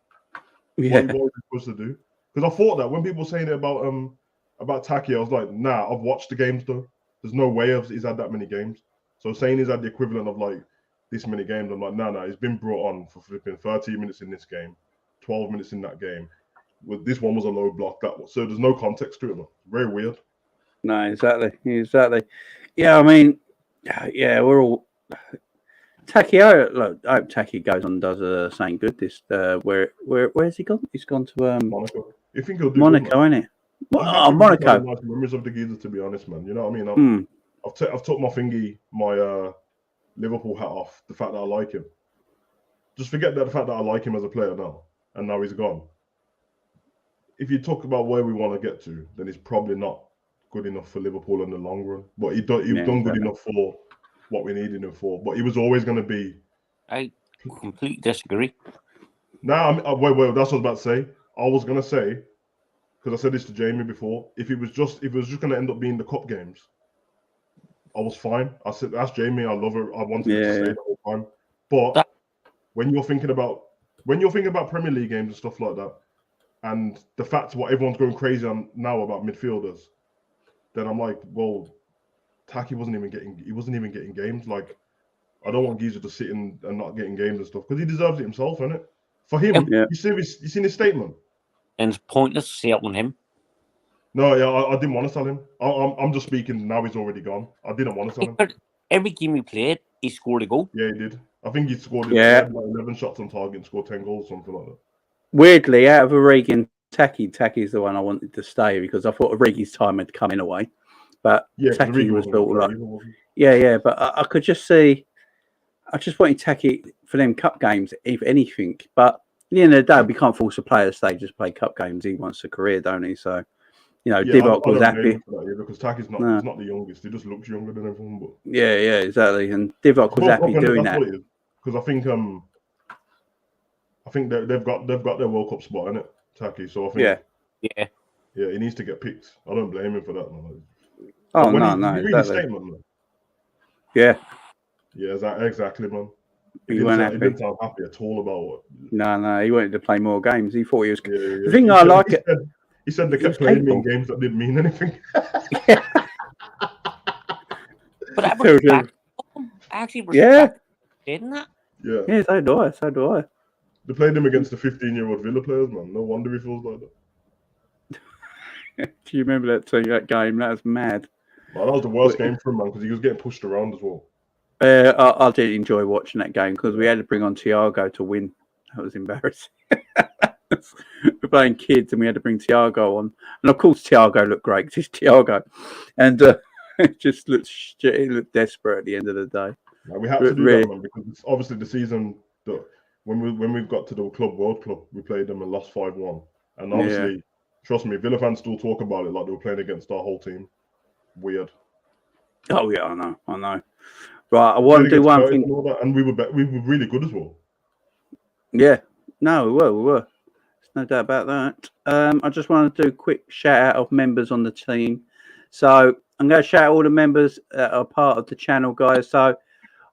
Yeah. What are you supposed to do? Because I thought that when people were saying it about Taki, I was like, nah, I've watched the games though. There's no way he's had that many games. So saying he's had the equivalent of like this many games, I'm like, nah, he's been brought on for flipping 13 minutes in this game, 12 minutes in that game. This one was a low block, so there's no context to it, man. Very weird. No, exactly. Yeah, I mean, yeah, we're all Taki. Look, I hope Taki goes on and does something good. This where's he gone? He's gone to Monaco. You think he'll do Monaco, isn't it? Oh, Monaco. Nice memories of the geezer, to be honest, man. You know what I mean? I've took my Liverpool hat off. The fact that I like him. Just forget the fact that I like him as a player now, and now he's gone. If you talk about where we want to get to, then he's probably not good enough for Liverpool in the long run. But he's done good enough for what we needed him for. But he was always going to be. I completely disagree. Nah, wait. That's what I was about to say. I was going to say, because I said this to Jamie before, if it was just going to end up being the cup games, I was fine. I said, ask Jamie. I love her. I wanted her to stay the whole time. But when you're thinking about Premier League games and stuff like that, and the fact what everyone's going crazy on now about midfielders, then I'm like, well, Taki wasn't even getting games. Like, I don't want Geezer to sit in and not getting games and stuff, because he deserves it himself, innit? For him, you seen his statement? And it's pointless to sell on him. No, yeah, I didn't want to sell him. I'm just speaking now. He's already gone. I didn't want to sell him. Every game he played, he scored a goal. Yeah, he did. I think he scored. He had like 11 shots on target and scored 10 goals, something like that. Weirdly, out of Origi and Taki's the one I wanted to stay, because I thought Origi's time had come in a way, but Taki was built like, but I could just see. I just wanted Taki for them cup games, if anything. But at the end of the day, we can't force a player to stay just play cup games. He wants a career, don't he? So, you know, Divock was happy because Taki's not. He's not the youngest. He just looks younger than everyone. But yeah, exactly. And Divock was happy doing that. Because I think they've got their World Cup spot in it, Taki. So I think he needs to get picked. I don't blame him for that. Man. Oh no, exactly. Read his statement, man. Yeah, exactly, man. He didn't sound happy at all about it. No, he wanted to play more games. He thought he was. The thing I like it. He said they kept playing me in games that didn't mean anything. But I respect him. I actually respect didn't that? Yeah, so do I. They played him against the 15-year-old Villa players, man. No wonder he feels like that. Do you remember that game? That was mad. Man, that was the worst game for him, man, because he was getting pushed around as well. I did enjoy watching that game, because we had to bring on Thiago to win. That was embarrassing. We're playing kids and we had to bring Thiago on. And of course, Thiago looked great because he's Thiago. And it just looked desperate at the end of the day. Now, we had to do that, man, because it's obviously the season that when we've got to the World Club, we played them and lost 5-1. And obviously, trust me, Villa fans still talk about it like they were playing against our whole team. Weird. Oh, yeah, I know. Right, I want to do one thing. And we were really good as well. Yeah. No, we were. There's no doubt about that. I just want to do a quick shout out of members on the team. So I'm going to shout out all the members that are part of the channel, guys. So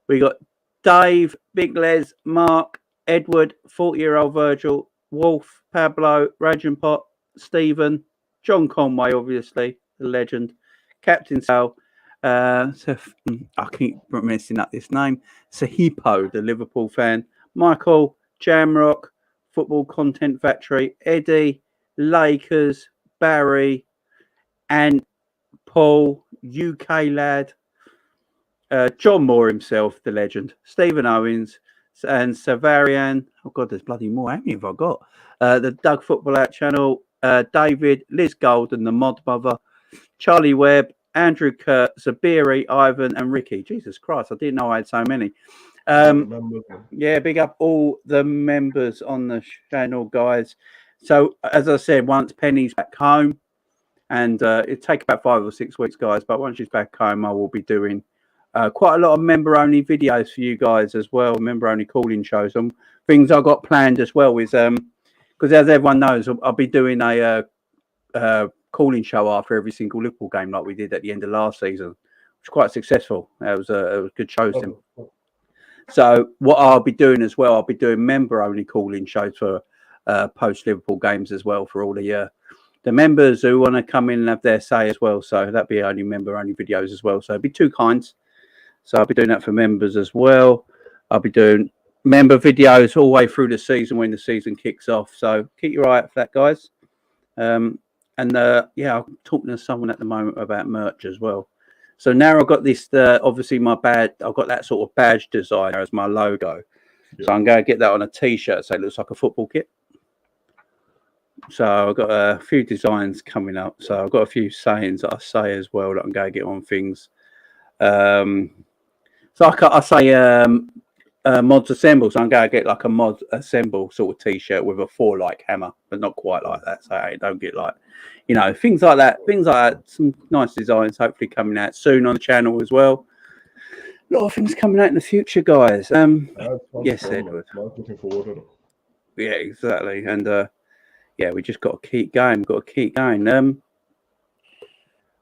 we got Dave, Big Les, Mark, Edward, 40-year-old Virgil, Wolf, Pablo, Rajan Pot, Stephen, John Conway, obviously, the legend, Captain Sal, I keep messing up this name, Sahipo, the Liverpool fan, Michael, Jamrock, Football Content Factory, Eddie, Lakers, Barry, and Paul, UK lad, John Moore himself, the legend, Stephen Owens, and Savarian. Oh God, there's bloody more. How many have I got? The Doug Football Out channel, David, Liz Golden, the Mod Mother, Charlie Webb, Andrew Kurt, Zabiri, Ivan, and Ricky. Jesus Christ, I didn't know I had so many. Big up all the members on the channel, guys. So, as I said, once Penny's back home, and it'll take about 5 or 6 weeks, guys, but once she's back home, I will be doing quite a lot of member-only videos for you guys as well, member-only calling shows. And things I got planned as well is because as everyone knows, I'll be doing a calling show after every single Liverpool game, like we did at the end of last season. It was quite successful. It was good shows. So what I'll be doing as well, I'll be doing member-only calling shows for post-Liverpool games as well for all the members who want to come in and have their say as well. So that'd be only member-only videos as well. So it'd be two kinds. So I'll be doing that for members as well. I'll be doing member videos all the way through the season when the season kicks off. So keep your eye out for that, guys. I'm talking to someone at the moment about merch as well. So now I've got this, obviously my badge, I've got that sort of badge designer as my logo. Yeah. So I'm going to get that on a T-shirt so it looks like a football kit. So I've got a few designs coming up. So I've got a few sayings that I say as well that I'm going to get on things. So I say mods assemble. So I'm going to get like a mod assemble sort of T-shirt with a 4-like hammer, but not quite like that. So I don't get like, things like that. Things like that. Some nice designs hopefully coming out soon on the channel as well. A lot of things coming out in the future, guys. Yes, Edward. Looking forward to it. Yeah, exactly. And we just got to keep going.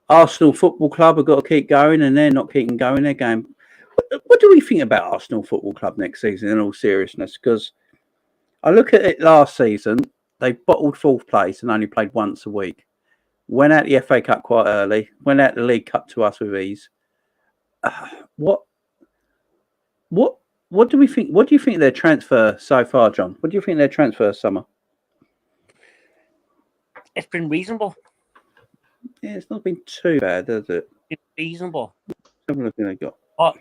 Arsenal Football Club have got to keep going, and they're not keeping going. They're going. What do we think about Arsenal Football Club next season, in all seriousness? Because I look at it last season, they bottled 4th place and only played once a week. Went out the FA Cup quite early. Went out the League Cup to us with ease. What do we think? What do you think of their transfer so far, John? What do you think of their transfer summer? It's been reasonable. Yeah, it's not been too bad, has it? It's reasonable. Some of the things they got. But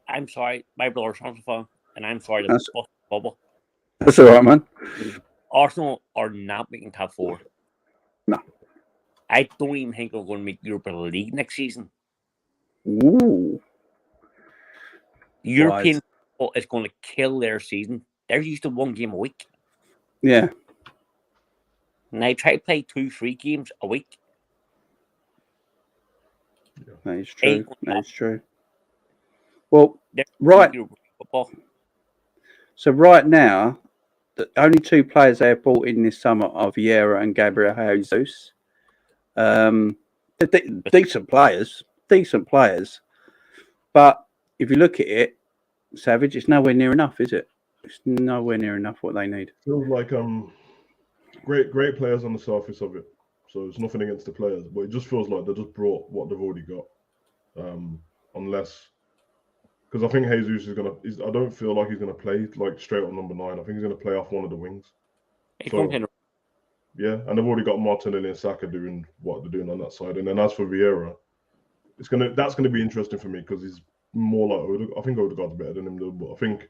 I'm sorry, my brother's on the phone, and I'm sorry to bust the bubble. That's all right, man. Arsenal are not making top 4. No. I don't even think they're going to make Europa League next season. Ooh. European football is going to kill their season. They're used to 1 game a week. Yeah. And they try to play 2-3 games a week. That is true. That is true. Well, right. So right now, the only 2 players they have brought in this summer are Vieira and Gabriel Jesus. Decent players. But if you look at it, Savage, it's nowhere near enough, is it? It's nowhere near enough what they need. Feels like great players on the surface of it. So it's nothing against the players, but it just feels like they just brought what they've already got. Unless, because I think Jesus is gonna. I don't feel like he's gonna play like straight on number 9. I think he's gonna play off one of the wings. Yeah, and they've already got Martinelli and Saka doing what they're doing on that side. And then as for Vieira, that's gonna be interesting for me because he's more like Odegaard. I think Odegaard's better than him though, but I think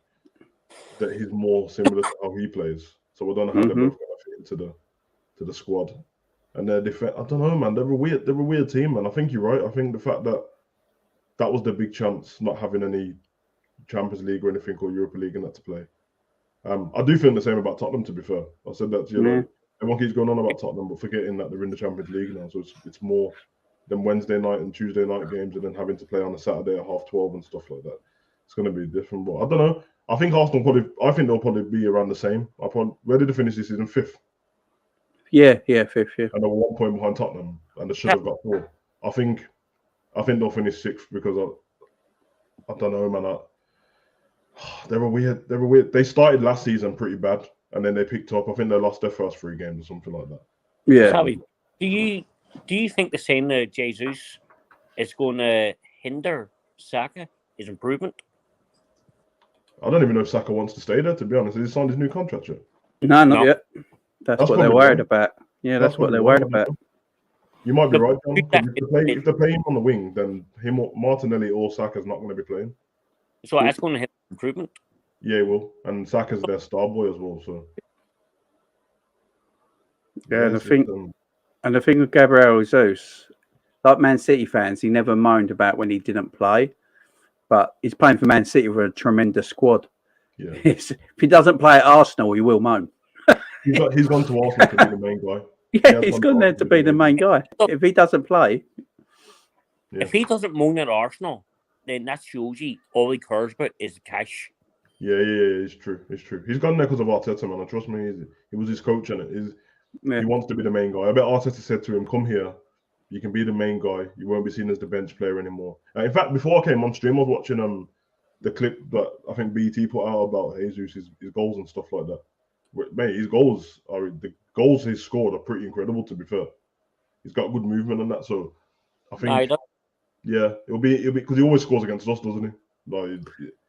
that he's more similar to how he plays. So I don't know how they're both gonna fit into the squad. And their defense, I don't know, man. They're a weird team, man. I think you're right. I think the fact that was their big chance, not having any Champions League or anything or Europa League and that to play. I do feel the same about Tottenham. To be fair, I said that everyone keeps going on about Tottenham, but forgetting that they're in the Champions League now. So it's more than Wednesday night and Tuesday night games, and then having to play on a Saturday at 12:30 and stuff like that. It's going to be different. But I don't know. I think Arsenal they'll probably be around the same. Where did they finish this season? 5th. Yeah, 5th, yeah. And they're 1 point behind Tottenham, and they should have got 4. I think they'll finish 6th because I don't know, man. They were weird. They started last season pretty bad, and then they picked up. I think they lost their first 3 games or something like that. Yeah. Sorry, do you think the same Jesus is going to hinder Saka, his improvement? I don't even know if Saka wants to stay there, to be honest. Has he signed his new contract yet? No, not yet. That's what they're worried about. Yeah, that's what they're worried about. You might be right, John. If they play him on the wing, then Martinelli or Saka's not going to be playing. So that's going to hit improvement? Yeah, he will. And Saka's their star boy as well. So yeah, and the thing with Gabriel Jesus, like Man City fans, he never moaned about when he didn't play. But he's playing for Man City with a tremendous squad. Yeah. If he doesn't play at Arsenal, he will moan. He's gone to Arsenal to be the main guy. Yeah, he's gone there to be the main guy. If he doesn't play, Yeah. If he doesn't moan at Arsenal, then that shows you all he cares about is the cash. Yeah, it's true. It's true. He's gone there because of Arteta, man. Trust me, he was his coach, and he wants to be the main guy. I bet Arteta said to him, "Come here, you can be the main guy. You won't be seen as the bench player anymore." In fact, before I came on stream, I was watching the clip that I think BT put out about Jesus, his goals and stuff like that. Mate, the goals he's scored are pretty incredible. To be fair, he's got good movement and that. So I think, yeah, it'll be because he always scores against us, doesn't he? Like,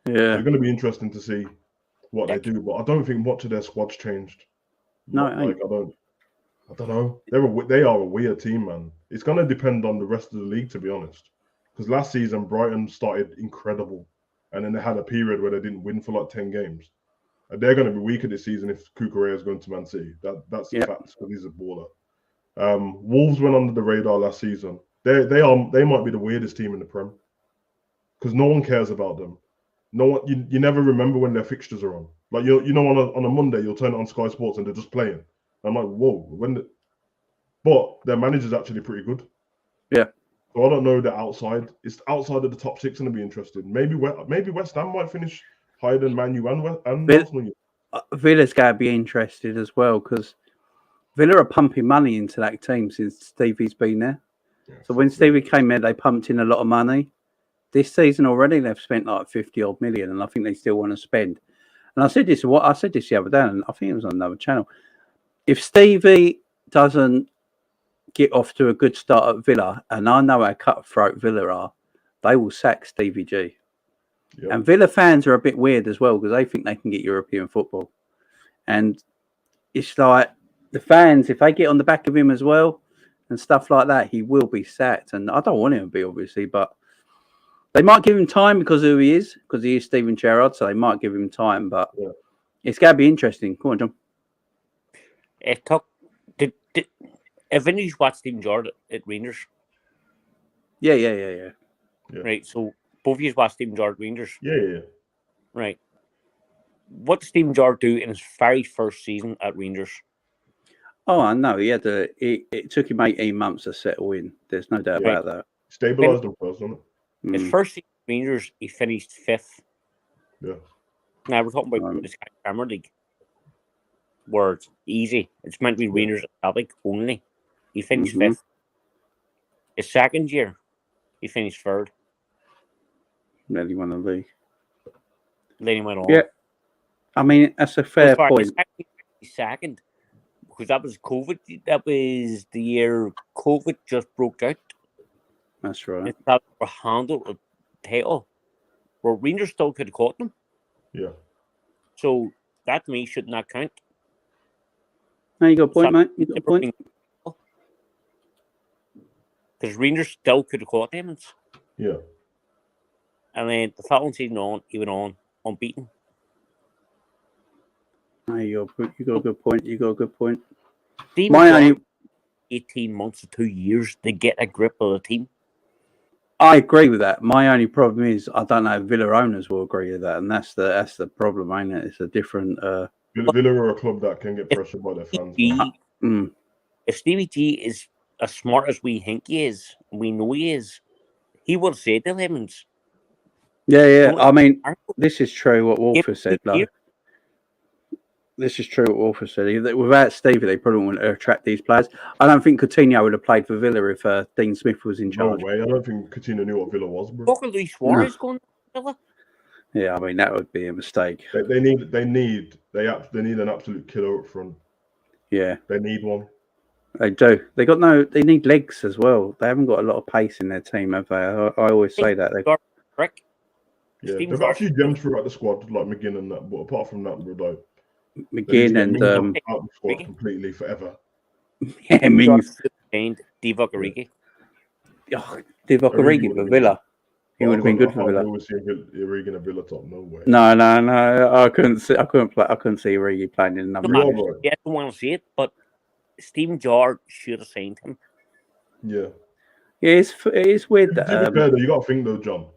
Yeah. it's going to be interesting to see what they do, but I don't think much of their squad's changed. No, like I don't know. They are a weird team, man. It's going to depend on the rest of the league, to be honest. Because last season Brighton started incredible, and then they had a period where they didn't win for like 10 games. And they're going to be weaker this season if Cucurella is going to Man City. That's the fact, because he's a baller. Wolves went under the radar last season. They might be the weirdest team in the Prem, because no one cares about them. No one, you never remember when their fixtures are on. Like on a Monday you'll turn it on Sky Sports and they're just playing. I'm like, whoa, but their manager's actually pretty good. Yeah. So I don't know that outside. It's outside of the top 6 going to be interested. Maybe West Ham might finish higher than Man U and Arsenal. Villa's got to be interested as well, because Villa are pumping money into that team since Stevie's been there. Yeah, so when Stevie came there, they pumped in a lot of money. This season already, they've spent like 50 odd million, and I think they still want to spend. And I said this the other day, and I think it was on another channel. If Stevie doesn't get off to a good start at Villa, and I know how cutthroat Villa are, they will sack Stevie G. Yep. And Villa fans are a bit weird as well, because they think they can get European football. And it's like the fans, if they get on the back of him as well and stuff like that, he will be sacked. And I don't want him to be, obviously, but they might give him time because of who he is Steven Gerrard, so they might give him time, but it's going to be interesting. Come on, John. Have any of you watched Steven Gerrard at Rangers? Yeah. Right, so both of you watched Steven Gerrard at Rangers? Yeah. Right. What did Steven Gerrard do in his very first season at Rangers? Oh, I know. It took him 18 months to settle in. There's no doubt about that. Stabilised him first, didn't it? His first season at Rangers, he finished 5th. Yeah. Now, we're talking about this Premier League, where it's easy. It's meant to be Rangers Celtic only. He finished 5th. His second year, he finished 3rd. Then he won the league. Then he went on. Yeah. I mean, that's a fair point. Second, because that was COVID. That was the year COVID just broke out. That's right. That were handled the title, where Rangers still could have caught them. Yeah. So that to me should not count. No, you got a point, mate. You got a point. Because Rangers still could have caught them. Yeah. And then the following season on, he went on unbeaten. No, you got a good point. You got a good point. My only 18 months to 2 years to get a grip of the team. I agree with that. My only problem is I don't know if Villa owners will agree with that, and that's the problem, ain't it? It's a different. Villa are a club that can get pressured by their fans. If Stevie G is as smart as we think he is, we know he is, he would say to Lemons. Yeah. I mean, this is true what Wolfer said, though. This is true what Wolfer said. Without Stevie, they probably wouldn't attract these players. I don't think Coutinho would have played for Villa if Dean Smith was in charge. No way. I don't think Coutinho knew what Villa was, bro. Look at Luis Suarez going to Villa. Yeah, I mean, that would be a mistake. They need an absolute killer up front. Yeah. They need one. They do. They need legs as well. They haven't got a lot of pace in their team, have they? I always say that. Yeah, they've got a few gems throughout the squad, like McGinn and that, but apart from that, we're like McGinn and out the squad completely forever. Yeah, Divock Origi. Oh, Divock Origi for Villa. He would have been good for Villa. I would see Origi in a Villa top. No way. No. I couldn't see Origi playing in another match. Yeah, I don't want to see it, but Steven Gerrard should have signed him. Yeah. Yeah, it is weird that. You got to think though, John.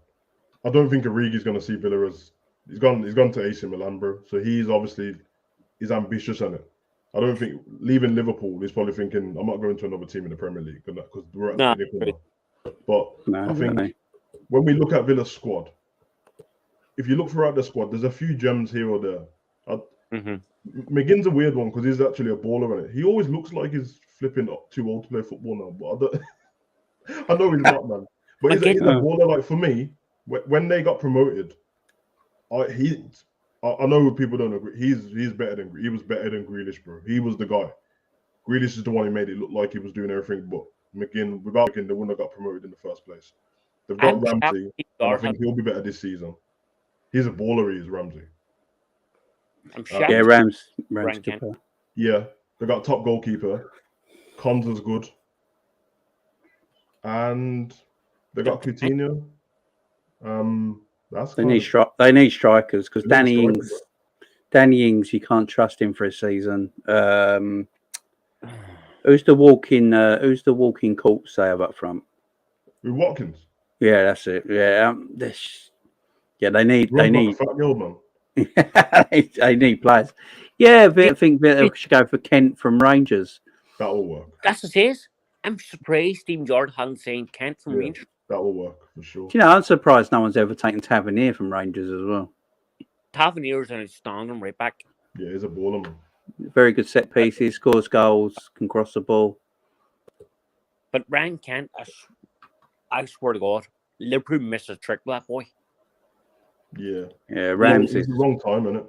I don't think Origi's going to see Villa as he's gone to AC Milan, bro. So he's ambitious in it. I don't think leaving Liverpool, he's probably thinking I'm not going to another team in the Premier League because we're at the But I think when we look at Villa's squad, if you look throughout the squad, there's a few gems here or there. McGinn's a weird one because he's actually a baller in it. He always looks like he's flipping too old to play football now, but I know he's not, man. But he's a baller. Like for me, when they got promoted, I know people don't agree. He was better than Grealish, bro. He was the guy. Grealish is the one who made it look like he was doing everything, but McGinn, without McGinn, they wouldn't have got promoted in the first place. They've got Ramsey, and I think he'll be better this season. He's a baller, he is, Ramsey. Rams. Yeah, they got top goalkeeper. Konza's good. And they got Coutinho. They need strikers because Danny Ings, you can't trust him for a season. Who's the walking court saver up front? With Watkins. Yeah, that's it. Yeah, they need fat girl, man. they need players. Yeah, I think they should go for Kent from Rangers. That'll work. That's what it is. I'm surprised Stephen Jordan hadn't seen Kent from Rangers. That will work for sure. Do you know, I'm surprised no one's ever taken Tavernier from Rangers as well. Tavernier's an outstanding right back. Yeah, he's a baller, man. Very good set pieces, scores goals, can cross the ball. But Ryan Kent, I swear to God, Liverpool missed a trick with that boy. Yeah. Yeah, Ramsey's it's the wrong time, isn't it?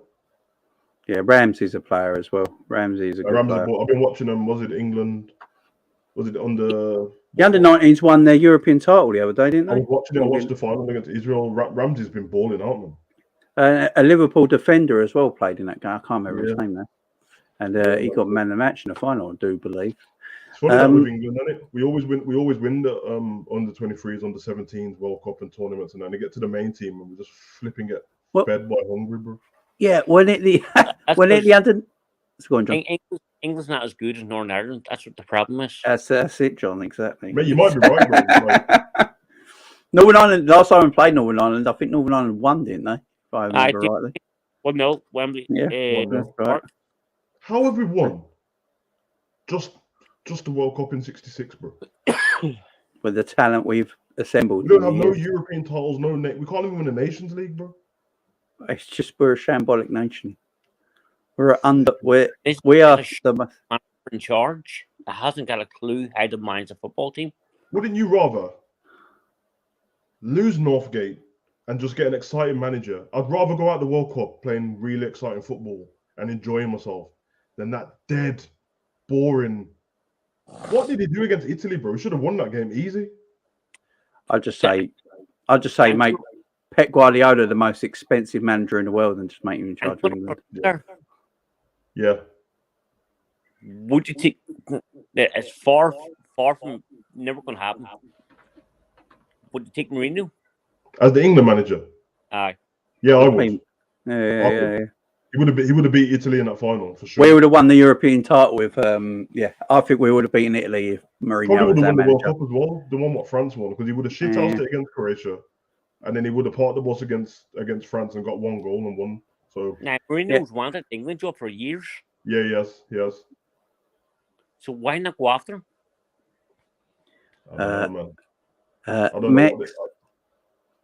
Yeah, Ramsey's a player as well. Ramsey's a good player. I've been watching them. Was it England? Was it under... The under-19s won their European title the other day, didn't they? I watched the final against Israel. Ramsey's been balling out, man. A Liverpool defender as well played in that game. I can't remember his name now. And he got man of the match in the final, I do believe. It's funny that with England, isn't it? We always win the under 23s, under 17s World Cup and tournaments, and then they get to the main team and we're just flipping it fed by hungry, bro. Yeah, when the under. Go on, John. England's not as good as Northern Ireland. That's what the problem is. That's it, John. Exactly. Mate, you might be right, bro. Northern Ireland. Last time we played Northern Ireland, I think Northern Ireland won, didn't they? If I remember rightly. Well, no, Wembley. Yeah, that's right. How have we won? Just the World Cup in '66, bro. With the talent we've assembled. We don't have no European titles, we can't even win a Nations League, bro. It's just we're a shambolic nation. We are the in charge that hasn't got a clue how to manage a football team. Wouldn't you rather lose Northgate and just get an exciting manager? I'd rather go out the World Cup playing really exciting football and enjoying myself than that dead, boring. What did he do against Italy, bro? We should have won that game easy. I'll just say, mate, Pep Guardiola, the most expensive manager in the world, and just make him in charge of England. Yeah. Would you take? It's far from never going to happen. Would you take Mourinho as the England manager? Aye. Yeah, I would. Yeah. He would have beat Italy in that final for sure. We would have won the European title with I think we would have beaten Italy if Mourinho was our manager. World Cup as well. The one what France won, because he would have shithoused it against Croatia, and then he would have parked the bus against France and got one goal and won. So now Mourinho's wanted England job for years. Yeah, he has. So why not go after him? I don't know.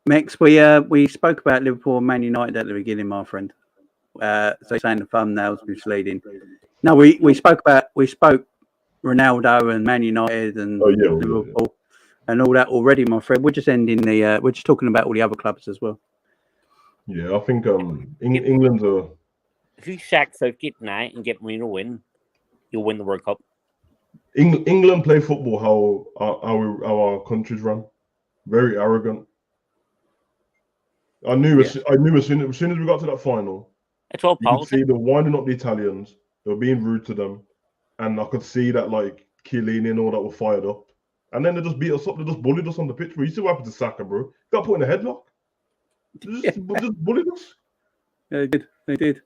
Max, we spoke about Liverpool and Man United at the beginning, my friend. So saying the thumbnail's misleading. No, we spoke Ronaldo and Man United and Liverpool and all that already, my friend. We're just we're just talking about all the other clubs as well. Yeah, I think England's a. If you sack Southgate tonight and get Mourinho win, you'll win the World Cup. England play football how our countries run, very arrogant. I knew as soon as we got to that final, it's all politics. You could see them winding up the Italians. They were being rude to them, and I could see that like Chiellini and all that were fired up. And then they just beat us up. They just bullied us on the pitch. Bro, you see what happened to Saka, bro? Got put in a headlock. They just bullied us. Yeah, they did.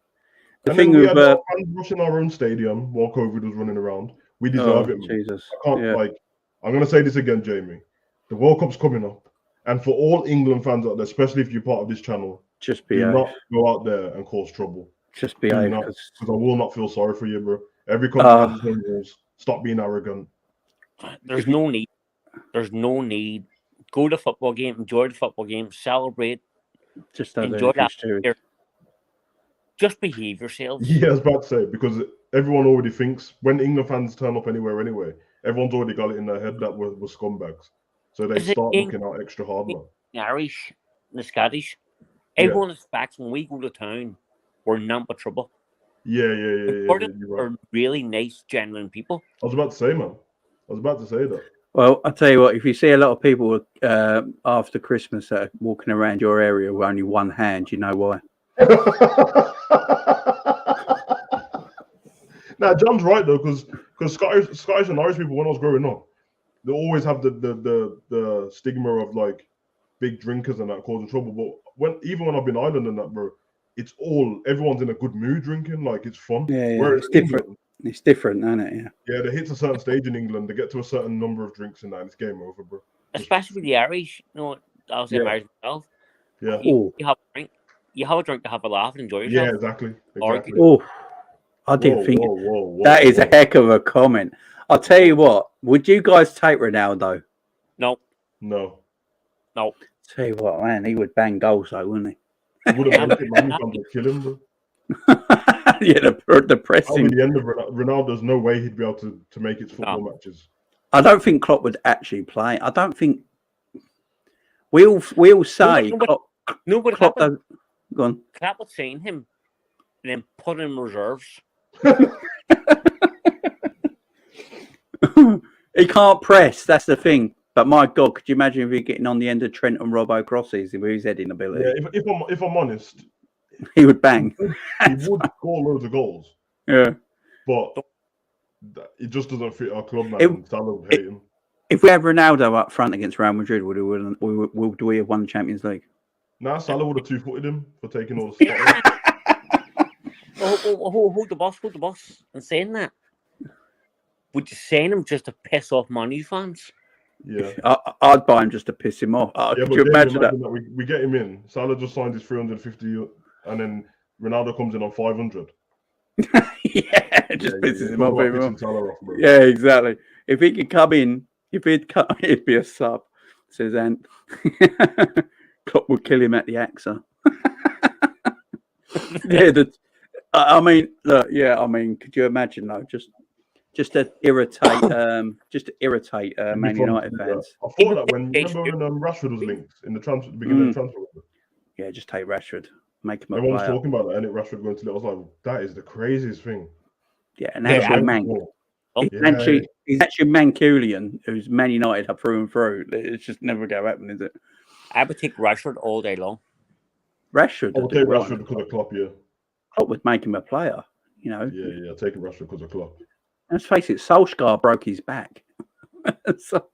The and thing then we with had fans rushing our own stadium while COVID was running around. We deserve it, man. Jesus. I can't I'm gonna say this again, Jamie. The World Cup's coming up, and for all England fans out there, especially if you're part of this channel, just do not go out there and cause trouble. Just behave, because I will not feel sorry for you, bro. Every country has its own rules. Stop being arrogant. There's no need go to the football game, enjoy the football game, celebrate, Just don't do enjoy that. anything stupid. Just behave yourselves. Yeah, I was about to say, because everyone already thinks when England fans turn up anyway, everyone's already got it in their head that we're scumbags. So they Is it start in- looking out extra hard, man. The Irish, the Scottish, everyone expects when we go to town, we're not but trouble. Yeah, You're you're right. are really nice, genuine people. I was about to say, man. I was about to say that. Well, I'll tell you what, if you see a lot of people after Christmas that are walking around your area with only one hand, you know why. Now, John's right though, because Scottish and Irish people, when I was growing up, they always have the stigma of like big drinkers and that causing trouble. But even when I've been Ireland and that, bro, it's everyone's in a good mood drinking, like it's fun. Yeah, Whereas it's different. It's different, isn't it? Yeah. Yeah, they hit a certain stage in England, they get to a certain number of drinks in that, and it's game over, bro. Especially the Irish. You know, I was in Irish myself. Yeah. You have a drink. You have a drink to have a laugh and enjoy yourself. Yeah, exactly. Oh, I didn't think that is a heck of a comment. I'll tell you what. Would you guys take Ronaldo? No. Tell you what, man, he would bang goals though, wouldn't he? He would have kill him, bro. Yeah, the That'll pressing. be the end of Ronaldo. There's no way he'd be able to make his football matches. I don't think Klopp would actually play. I don't think we all say Klopp. Klopp Go on. Klopp would sign him and then put him in reserves. He can't press. That's the thing. But my God, could you imagine if you're getting on the end of Trent and Robbo crosses with his heading ability? Yeah, if I'm honest, he would bang. He would score loads of goals. Yeah, but it just doesn't fit our club, man. Salah would hate him. If we had Ronaldo up front against Real Madrid, would we have won the Champions League? Nah, Salah would have two-footed him for taking all the spotlight. Hold the boss. And saying that, would you sign him just to piss off Man U fans? Yeah, I'd buy him just to piss him off. Could you imagine that? We get him in. Salah just signed his 350, and then Ronaldo comes in on 500. Yeah, just pisses him off. Yeah, exactly. If he could come in, it'd be a sub. Says Ant. Klopp would kill him at the AXA. Yeah, I mean, look, yeah, I mean, could you imagine though? Just to irritate, Man United fans. I thought that when Rashford was linked in the beginning of the transfer. Yeah, just take Rashford, make him a Everyone was player. talking about that, and Rashford going to. I was like, that is the craziest thing. Yeah, and actually, he's actually Mancunian, who's Man United up through and through. It's just never going to happen, is it? I would take Rashford all day long. Rashford. I would take Rashford because of Klopp. Yeah, Klopp would make him a player. You know. Yeah, taking Rashford because of Klopp. Let's face it, Solskjaer broke his back. So,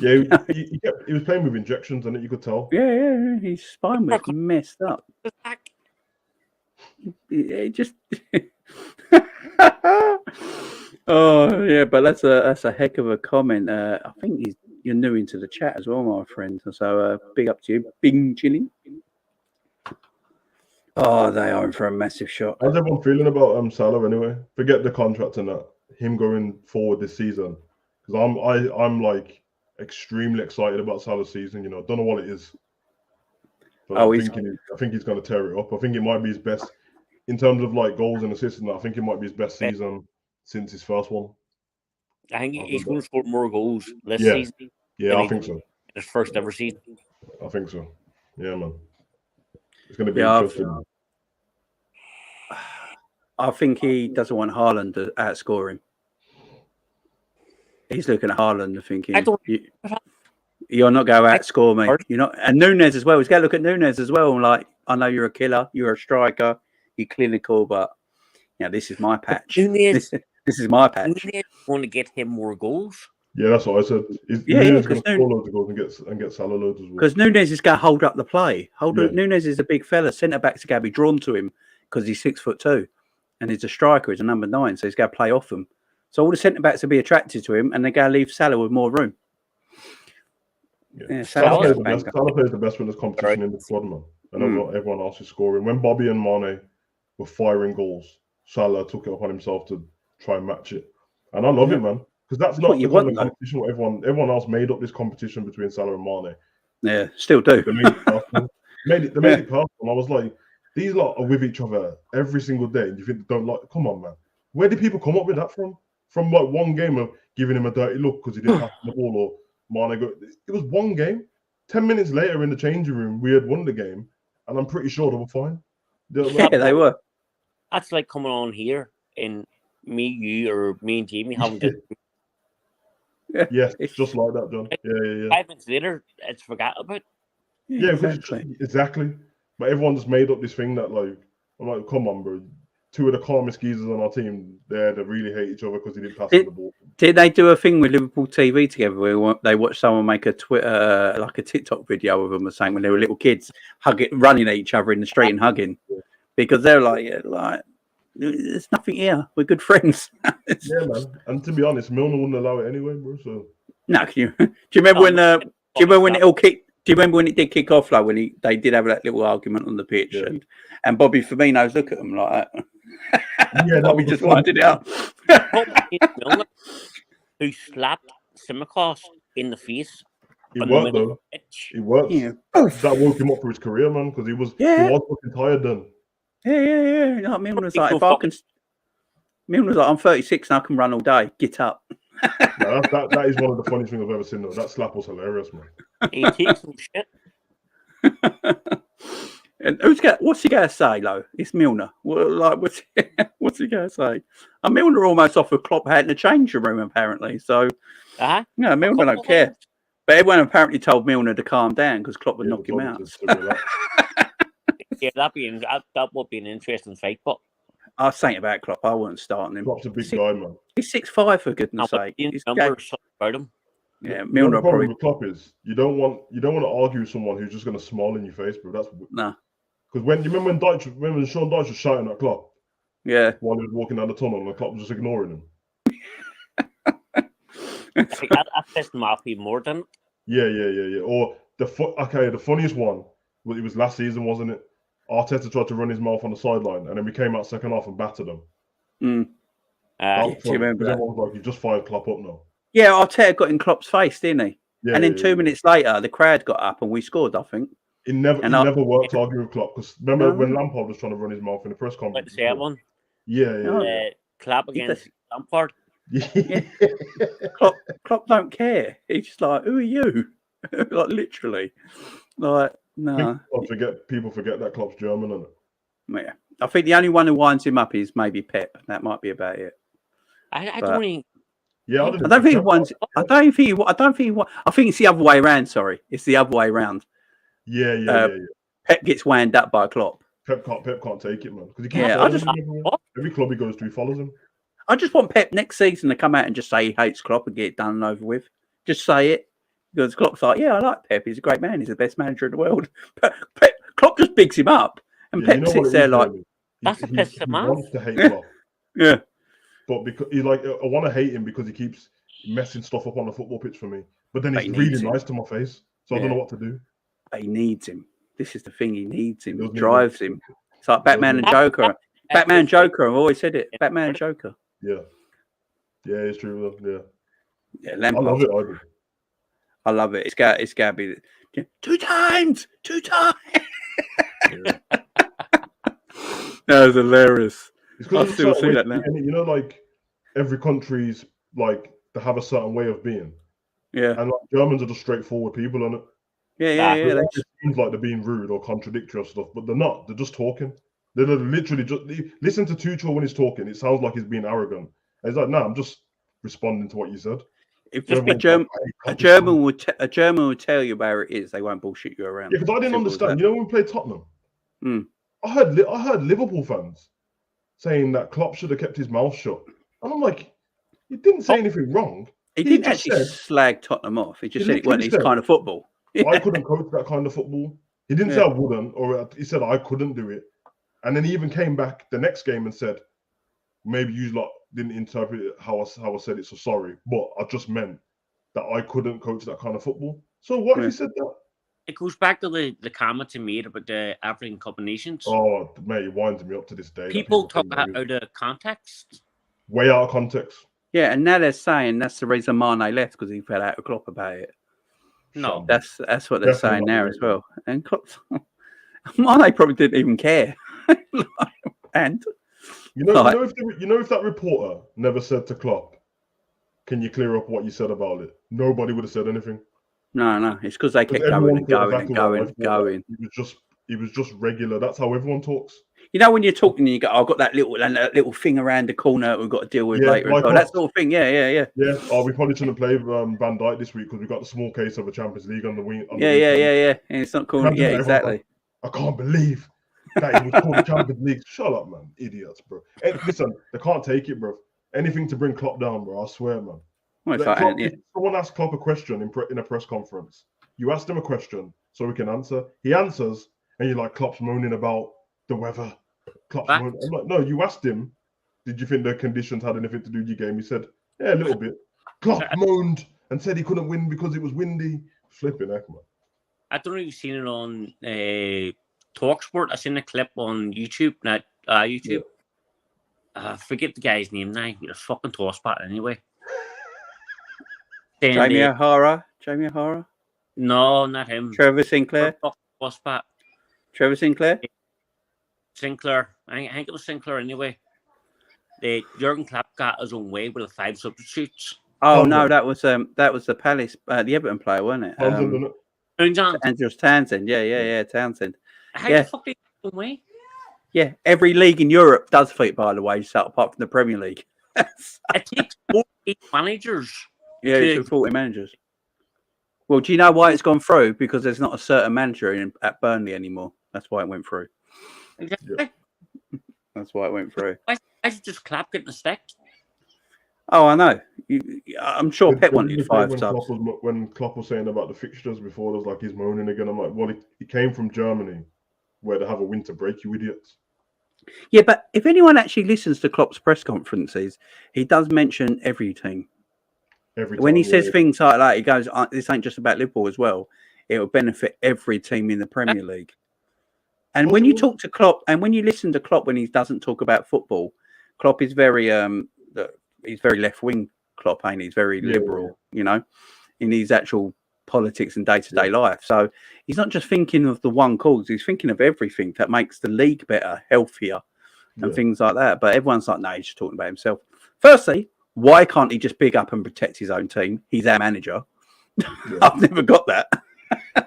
yeah, he was playing with injections, and you could tell. Yeah, his spine was messed up. It just. Oh yeah, but that's a heck of a comment. I think you're new into the chat as well, my friend. So big up to you, Bing Chilling. Oh, they are in for a massive shot. How's everyone feeling about Salah anyway? Forget the contract and that. Him going forward this season, because I'm like extremely excited about Salah's season. You know, don't know what it is, but I think he's going to tear it up. I think it might be his best in terms of like goals and assists. And I think it might be his best season since his first one. I think he's going to score more goals this season. Yeah, I think so. His first ever season. I think so. Yeah, man. It's going to be interesting. I think he doesn't want Haaland to outscore him. He's looking at Haaland and thinking, you're not going to outscore me. You're not. And Núñez as well. He's got to look at Núñez as well. Like, I know you're a killer. You're a striker. You're clinical, but this is my patch. This is my patch. Núñez want to get him more goals. Yeah, that's what I said. He's going to score loads of goals and get Salah loads as well. Because Núñez is going to hold up the play. Núñez is a big fella. Centre backs are going to be drawn to him because he's 6'2". And he's a striker, he's a number 9, so he's going to play off them. So all the centre backs will be attracted to him, and they're going to leave Salah with more room. Yeah, Salah plays the best when there's competition in the squad, man. I know not everyone else is scoring. When Bobby and Mane were firing goals, Salah took it upon himself to try and match it. And I love it, man, because that's not the competition. What everyone else made up this competition between Salah and Mane. Yeah, still do. They made it personal. They made it personal. I was like, these lot are with each other every single day. And you think they don't like? Come on, man. Where did people come up with that from? From like one game of giving him a dirty look because he didn't pass the ball, or Mane it was one game. 10 minutes later in the changing room, we had won the game, and I'm pretty sure they were fine. Yeah, they were. That's like coming on here and you or me and Jamie having to. Yes, it's just like that, John. Yeah. 5 minutes later, it's forgot about. Yeah, exactly. But everyone just made up this thing that like, I'm like, come on, bro. Two of the calmest geezers on our team, they really hate each other because they didn't pass the ball. Did they do a thing with Liverpool TV together where they watched someone make a Twitter, like a TikTok video of them saying when they were little kids, running at each other in the street and hugging? Because they're like, there's nothing here. We're good friends. Yeah, man. And to be honest, Milner wouldn't allow it anyway, bro. So no, do you remember when? Do you remember when it all kicked? Do you remember when it did kick off? Like when they did have that little argument on the pitch, and Bobby Firmino's look at them like that. Yeah, Bobby just winded it up. Milner, who slapped Simicast in the face. He worked though. He worked. Yeah. That woke him up for his career, man, because he was fucking tired then. Yeah. No, Milner's like, Milner's like, I'm 36 and I can run all day. Get up. No, that is one of the funniest things I've ever seen. Though. That slap was hilarious, man. He takes some shit. And what's he going to say, though? It's Milner. What's he going to say? And Milner almost offered Klopp hat in the changing room, apparently. So, Milner don't care. But everyone apparently told Milner to calm down because Klopp would knock him out. Yeah, that would be an interesting fight, but I was saying about Klopp, I wouldn't start on him. Klopp's a big guy, man. He's 6'5", for goodness sake. About him. Yeah, Milner the problem with Klopp is you don't want to argue with someone who's just going to smile in your face, bro. That's because when Sean Dyche was shouting at Klopp, while he was walking down the tunnel, and the Klopp was just ignoring him. I think that pissed him off even more than. Yeah. Or the funniest one, it was last season, wasn't it? Arteta tried to run his mouth on the sideline, and then we came out second half and battered them. Do you remember that? Everyone was like, "You just fired Klopp up now." Yeah, Arteta got in Klopp's face, didn't he? Yeah, and then 2 minutes later, the crowd got up and we scored, I think. It never worked to argue with Klopp because remember when Lampard was trying to run his mouth in the press conference? Like the same one. Yeah. Klopp against Lampard. Yeah. Klopp don't care. He's just like, who are you? Like literally. Like, no. People forget that Klopp's German, isn't it? Yeah. I think the only one who winds him up is maybe Pep. That might be about it. I don't think. Yeah, I don't think he wants. I think it's the other way around. Sorry, it's the other way around. Yeah. Pep gets wound up by Klopp. Pep can't take it, man. Because he can't. Every club he goes to, he follows him. I just want Pep next season to come out and just say he hates Klopp and get it done and over with. Just say it. Because Klopp's like, I like Pep. He's a great man. He's the best manager in the world. But Klopp just bigs him up. And Pep sits there like... That's a piss him off. He wants to hate Klopp. Yeah. But because I want to hate him because he keeps messing stuff up on the football pitch for me. But then he's really nice to my face. So I don't know what to do. But he needs him. This is the thing. He needs him. He drives him. It's like Batman and Joker. Batman and Joker. I've always said it. Batman and Joker. Yeah. Yeah, it's true. Yeah. Yeah, Lampard. I love it. I love it. It's got to be 2 times. 2 times. That was hilarious. I still see that now. You know, like every country's like they have a certain way of being. Yeah. And like Germans are just straightforward people, isn't it? Yeah. It seems like they're being rude or contradictory or stuff, but they're not. They're just talking. They're literally just listen to Tuchel when he's talking. It sounds like he's being arrogant. And he's like, "No, I'm just responding to what you said." If a German would tell you where it is, they won't bullshit you around. Yeah, because I didn't understand. You know, when we played Tottenham, I heard Liverpool fans saying that Klopp should have kept his mouth shut, and I'm like, he didn't say anything wrong. He didn't actually slag Tottenham off. He just said it wasn't his kind of football. I couldn't coach that kind of football. He didn't say I wouldn't, or he said I couldn't do it. And then he even came back the next game and said, maybe you lot didn't interpret it how I said it, so sorry. But I just meant that I couldn't coach that kind of football. So what if he said that? It goes back to the comments he made about the African Cup of Nations. Oh, mate, it winds me up to this day. People talk out of context. Way out of context. Yeah, and now they're saying that's the reason Mane left, because he fell out of Klopp about it. No. That's what they're Definitely saying not now really. as well. And Klopp's, they probably didn't even care. And You know, Like- if that reporter never said to Klopp, "Can you clear up what you said about it?" Nobody would have said anything. no, it's because they kept Everyone going thought and exactly going what I and thought, going. like, he was just regular. That's how everyone talks. You know, when you're talking, and you go, "I've got that little thing around the corner we've got to deal with Yeah, later." like As well. That us. sort of thing. Yeah. Yeah. Oh, we probably shouldn't play Van Dijk this week because we got the small case of a Champions League on the wing. On the weekend. Yeah. And it's not cool. Imagine Yeah, that everyone's exactly. like, I can't believe that it was called the Champions League. Shut up, man. Idiots, bro. And listen, they can't take it, bro. Anything to bring Klopp down, bro. I swear, man. Well, it's Like, like, Klopp, if someone asks Klopp a question in a press conference, you asked him a question so he can answer. He answers, and you're like, Klopp's moaning about the weather. Klopp's Fact. moaning. I'm like, no, you asked him, did you think the conditions had anything to do with your game? He said, yeah, a little bit. Klopp moaned and said he couldn't win because it was windy. Flipping heck, man. I don't know if you've seen it on TalkSport. I seen a clip on YouTube. YouTube. Forget the guy's name now. He's a fucking tosspat anyway. Jamie O'Hara. No, not him. Trevor Sinclair. Tosspat. Trevor Sinclair. Sinclair. I think it was Sinclair anyway. Jurgen Klopp got his own way with the 5 substitutes. Oh Townsend. no, that was the Palace, the Everton player, wasn't it? Townsend, innit? Townsend. Townsend. Yeah, Townsend. How Yeah. the fuck did he get his own way? Yeah, every league in Europe does fit, by the way, so apart from the Premier League. It takes 48 managers. Yeah, it's 40 managers. Well, do you know why it's gone through? Because there's not a certain manager at Burnley anymore. That's why it went through. Exactly. That's why it went through. I should just Klopp getting the stick. Oh, I know. I'm sure Pep wanted 5 when subs. When Klopp was saying about the fixtures before, there's like he's moaning again. I'm like, well, he came from Germany, where they have a winter break, you idiots. Yeah, but if anyone actually listens to Klopp's press conferences, he does mention every team. When he says things like that, he goes, "This ain't just about Liverpool as well. It will benefit every team in the Premier League." And when you talk to Klopp, and when you listen to Klopp when he doesn't talk about football, Klopp is very he's very left wing. Klopp, ain't he? He's very liberal, you know, in his actual politics and day-to-day life. So he's not just thinking of the one cause, he's thinking of everything that makes the league better, healthier, and things like that. But everyone's like, no, he's just talking about himself. Firstly, why can't he just big up and protect his own team? He's our manager. I've never got that. I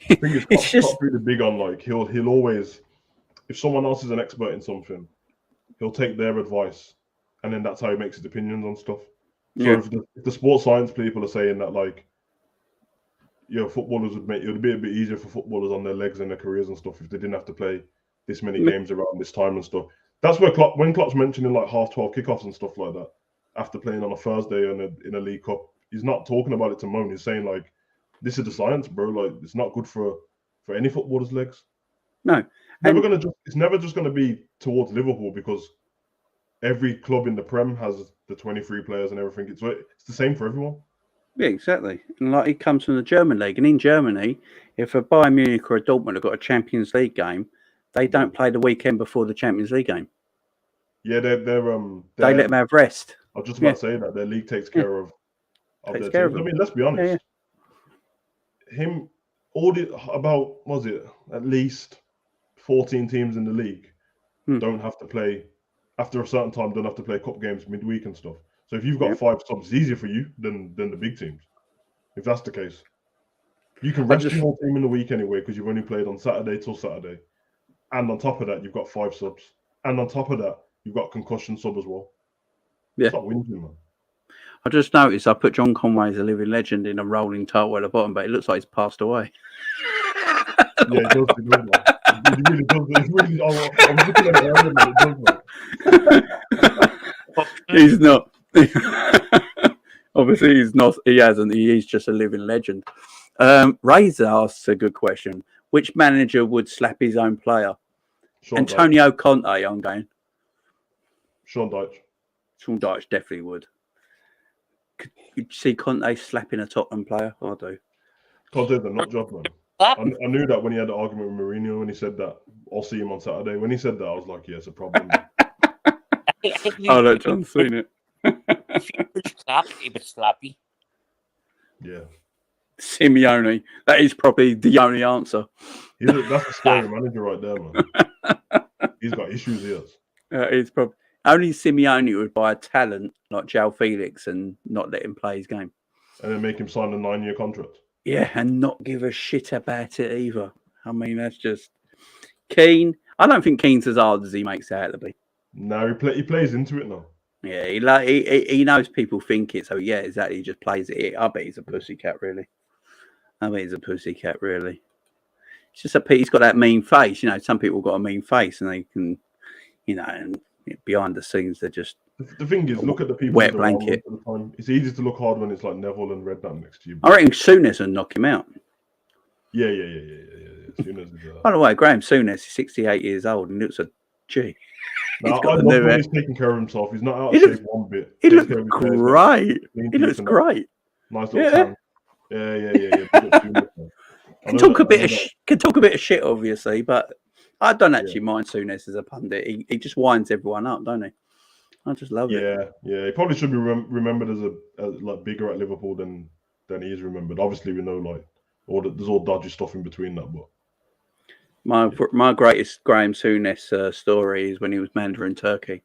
think it's just really big on, like, he'll always, if someone else is an expert in something, he'll take their advice, and then that's how he makes his opinions on stuff. So if the sports science people are saying that, like, footballers it would be a bit easier for footballers on their legs and their careers and stuff if they didn't have to play this many games around this time and stuff. That's where when Klopp's mentioning like 12:30 kickoffs and stuff like that after playing on a Thursday in a League Cup, he's not talking about it to moan. He's saying like, this is the science, bro. Like, it's not good for any footballer's legs. No, it's never just gonna be towards Liverpool because every club in the Prem has the 23 players and everything. It's the same for everyone. Yeah, exactly. And like, he comes from the German league, and in Germany, if a Bayern Munich or a Dortmund have got a Champions League game, they don't play the weekend before the Champions League game. Yeah, they let them have rest. I was just about to say that their league takes care of their teams. I mean, let's be honest. At least 14 teams in the league don't have to play after a certain time. Don't have to play cup games midweek and stuff. So if you've got 5 subs, it's easier for you than the big teams. If that's the case, you can rest your whole team in the week anyway because you've only played on Saturday till Saturday, and on top of that, you've got 5 subs, and on top of that, you've got concussion sub as well. Yeah, it's not whinging, man. I just noticed I put John Conway as a living legend in a rolling title at the bottom, but it looks like he's passed away. Yeah, it does. It really does. It really, I was looking at it earlier, but it does. He's not. Obviously, he's not. He hasn't. He is just a living legend. Razor asks a good question. Which manager would slap his own player? Antonio Conte, I'm going. Sean Dyche. Sean Dyche definitely would. Could you see Conte slapping a Tottenham player? I do. Conte's a nut job, man. I knew that when he had the argument with Mourinho when he said that, I'll see him on Saturday. When he said that, I was like, yeah, it's a problem. Oh, look, John's seen it. If he was slappy, he was slappy. Yeah. Simeone. That is probably the only answer. That's a scary manager right there, man. He's got issues, he has. It's probably only Simeone would buy a talent like João Felix and not let him play his game. And then make him sign a 9-year contract. Yeah, and not give a shit about it either. I mean, that's just Keane. I don't think Keane's as hard as he makes out to be. No, he plays into it now. Yeah, he knows people think it, so yeah, exactly. He just plays it. I bet he's a pussycat, really. It's just he's got that mean face. You know, some people got a mean face, and they can, you know, and behind the scenes, they're just. The thing is, look at the people. Wet blanket. At the time. It's easy to look hard when it's like Neville and Redknapp next to you. I reckon Souness would knock him out. Yeah. Souness is, By the way, Graham Souness is 68 years old and looks a G. I love when he's taking care of himself. He's not out of shape one bit. He looks great. He looks great. Nice little tan. Yeah. Can talk a bit of shit, obviously, but I don't actually mind Souness as a pundit. He just winds everyone up, don't he? I just love it. Yeah. He probably should be remembered as like bigger at Liverpool than he is remembered. Obviously, we know like there's all dodgy stuff in between that, but. My greatest Graham Souness story is when he was manager in Turkey,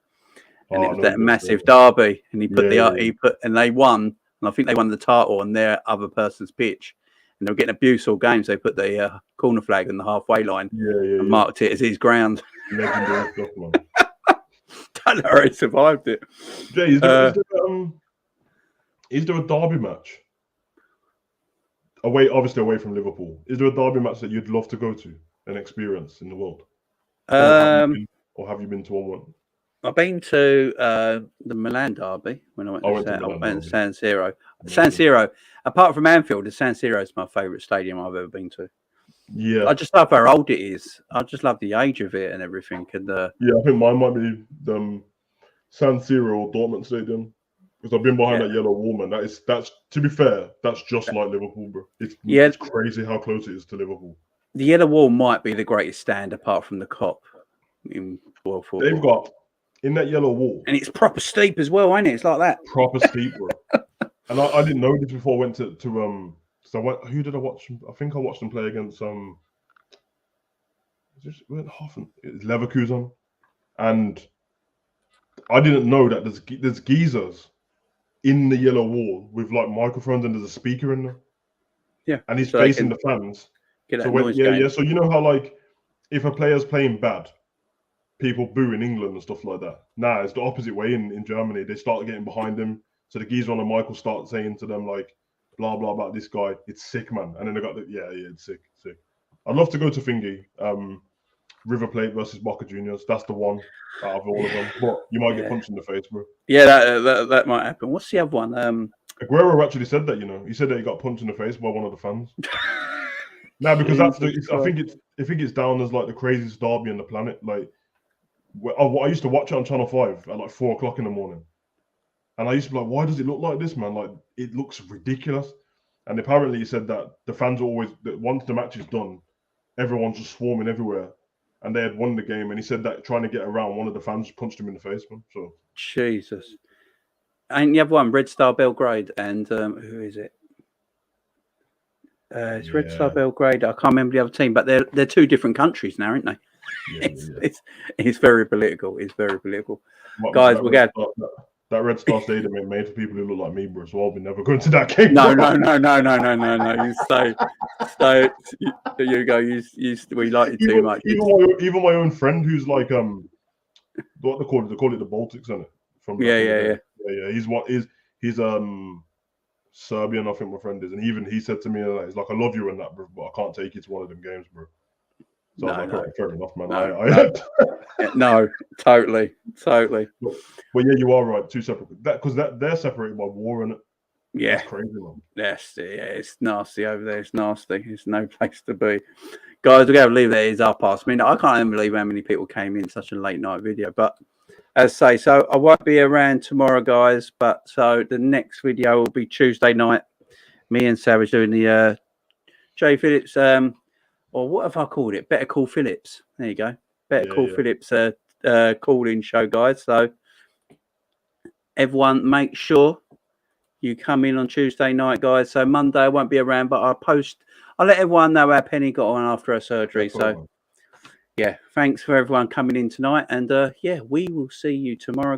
and it was that massive derby, and and they won, and I think they won the title on their other person's pitch, and they were getting abuse all games. They put the corner flag on the halfway line and marked it as his ground. Legendary stuff, man. Don't know how he survived it. Yeah, is there a derby match? Obviously away from Liverpool. Is there a derby match that you'd love to go to? An experience in the world, or have you been to one? I've been to the Milan derby when I went to San Siro. San Siro, apart from Anfield, the San Siro is my favourite stadium I've ever been to. Yeah, I just love how old it is. I just love the age of it and everything. And I think mine might be the San Siro or Dortmund Stadium because I've been behind that yellow wall, man. That's to be fair, that's just like Liverpool, bro. It's crazy how close it is to Liverpool. The yellow wall might be the greatest stand apart from the Kop in world football. They've got in that yellow wall, and it's proper steep as well, ain't it? It's like that. Proper steep, bro. And I didn't know this before I went to So who did I watch? I think I watched them play against Leverkusen, and I didn't know that there's geezers in the yellow wall with like microphones and there's a speaker in there. Yeah, and he's facing the fans. So so you know how like if a player's playing bad, people boo in England and stuff like that. Nah, it's the opposite way in Germany. They start getting behind him. So the geezer on the mic will start saying to them like blah blah about this guy. It's sick, man. And then they got it's sick. I'd love to go to Thingy, River Plate versus Boca Juniors. That's the one out of all of them. But you might get punched in the face, bro. Yeah, that might happen. What's the other one? Aguero actually said that. He said that he got punched in the face by one of the fans. No, because I think it's down as like the craziest derby on the planet. Like, I used to watch it on Channel 5 at like 4:00 in the morning, and I used to be like, "Why does it look like this, man? Like, it looks ridiculous." And apparently, he said that the fans always, once the match is done, everyone's just swarming everywhere, and they had won the game. And he said that trying to get around, one of the fans punched him in the face, man. So Jesus, and you have one Red Star Belgrade, and who is it? It's Red Star Belgrade. I can't remember the other team, but they're two different countries now, aren't they? It's very political. It's very political. Guys, we're going. That Red Star Stadium ain't made for people who look like me, bro. So I'll be never going to that game. No. You stay. You go. We like you too much. Even my own friend, who's like what they call it the Baltics, isn't it? Yeah. He's Serbian, I think my friend is, and even he said to me, he's like, "I love you and that, bro, but I can't take you to one of them games, bro." So I was like, fair enough, man. No, totally. But yeah, you are right. Two separate, because they're separated by war, innit? Yeah, that's crazy, man. Yes, it's nasty over there. It's nasty. It's no place to be. Guys, we're going to leave that. It's our past. I mean, I can't even believe how many people came in such a late night video, but. As I say, so I won't be around tomorrow, guys. But so the next video will be Tuesday night. Me and Savage doing the Jay Phillips, or what have I called it? Better Call Phillips. There you go. Better Call Phillips call-in show, guys. So everyone, make sure you come in on Tuesday night, guys. So Monday I won't be around, but I'll let everyone know how Penny got on after her surgery. So yeah, thanks for everyone coming in tonight, and yeah, we will see you tomorrow.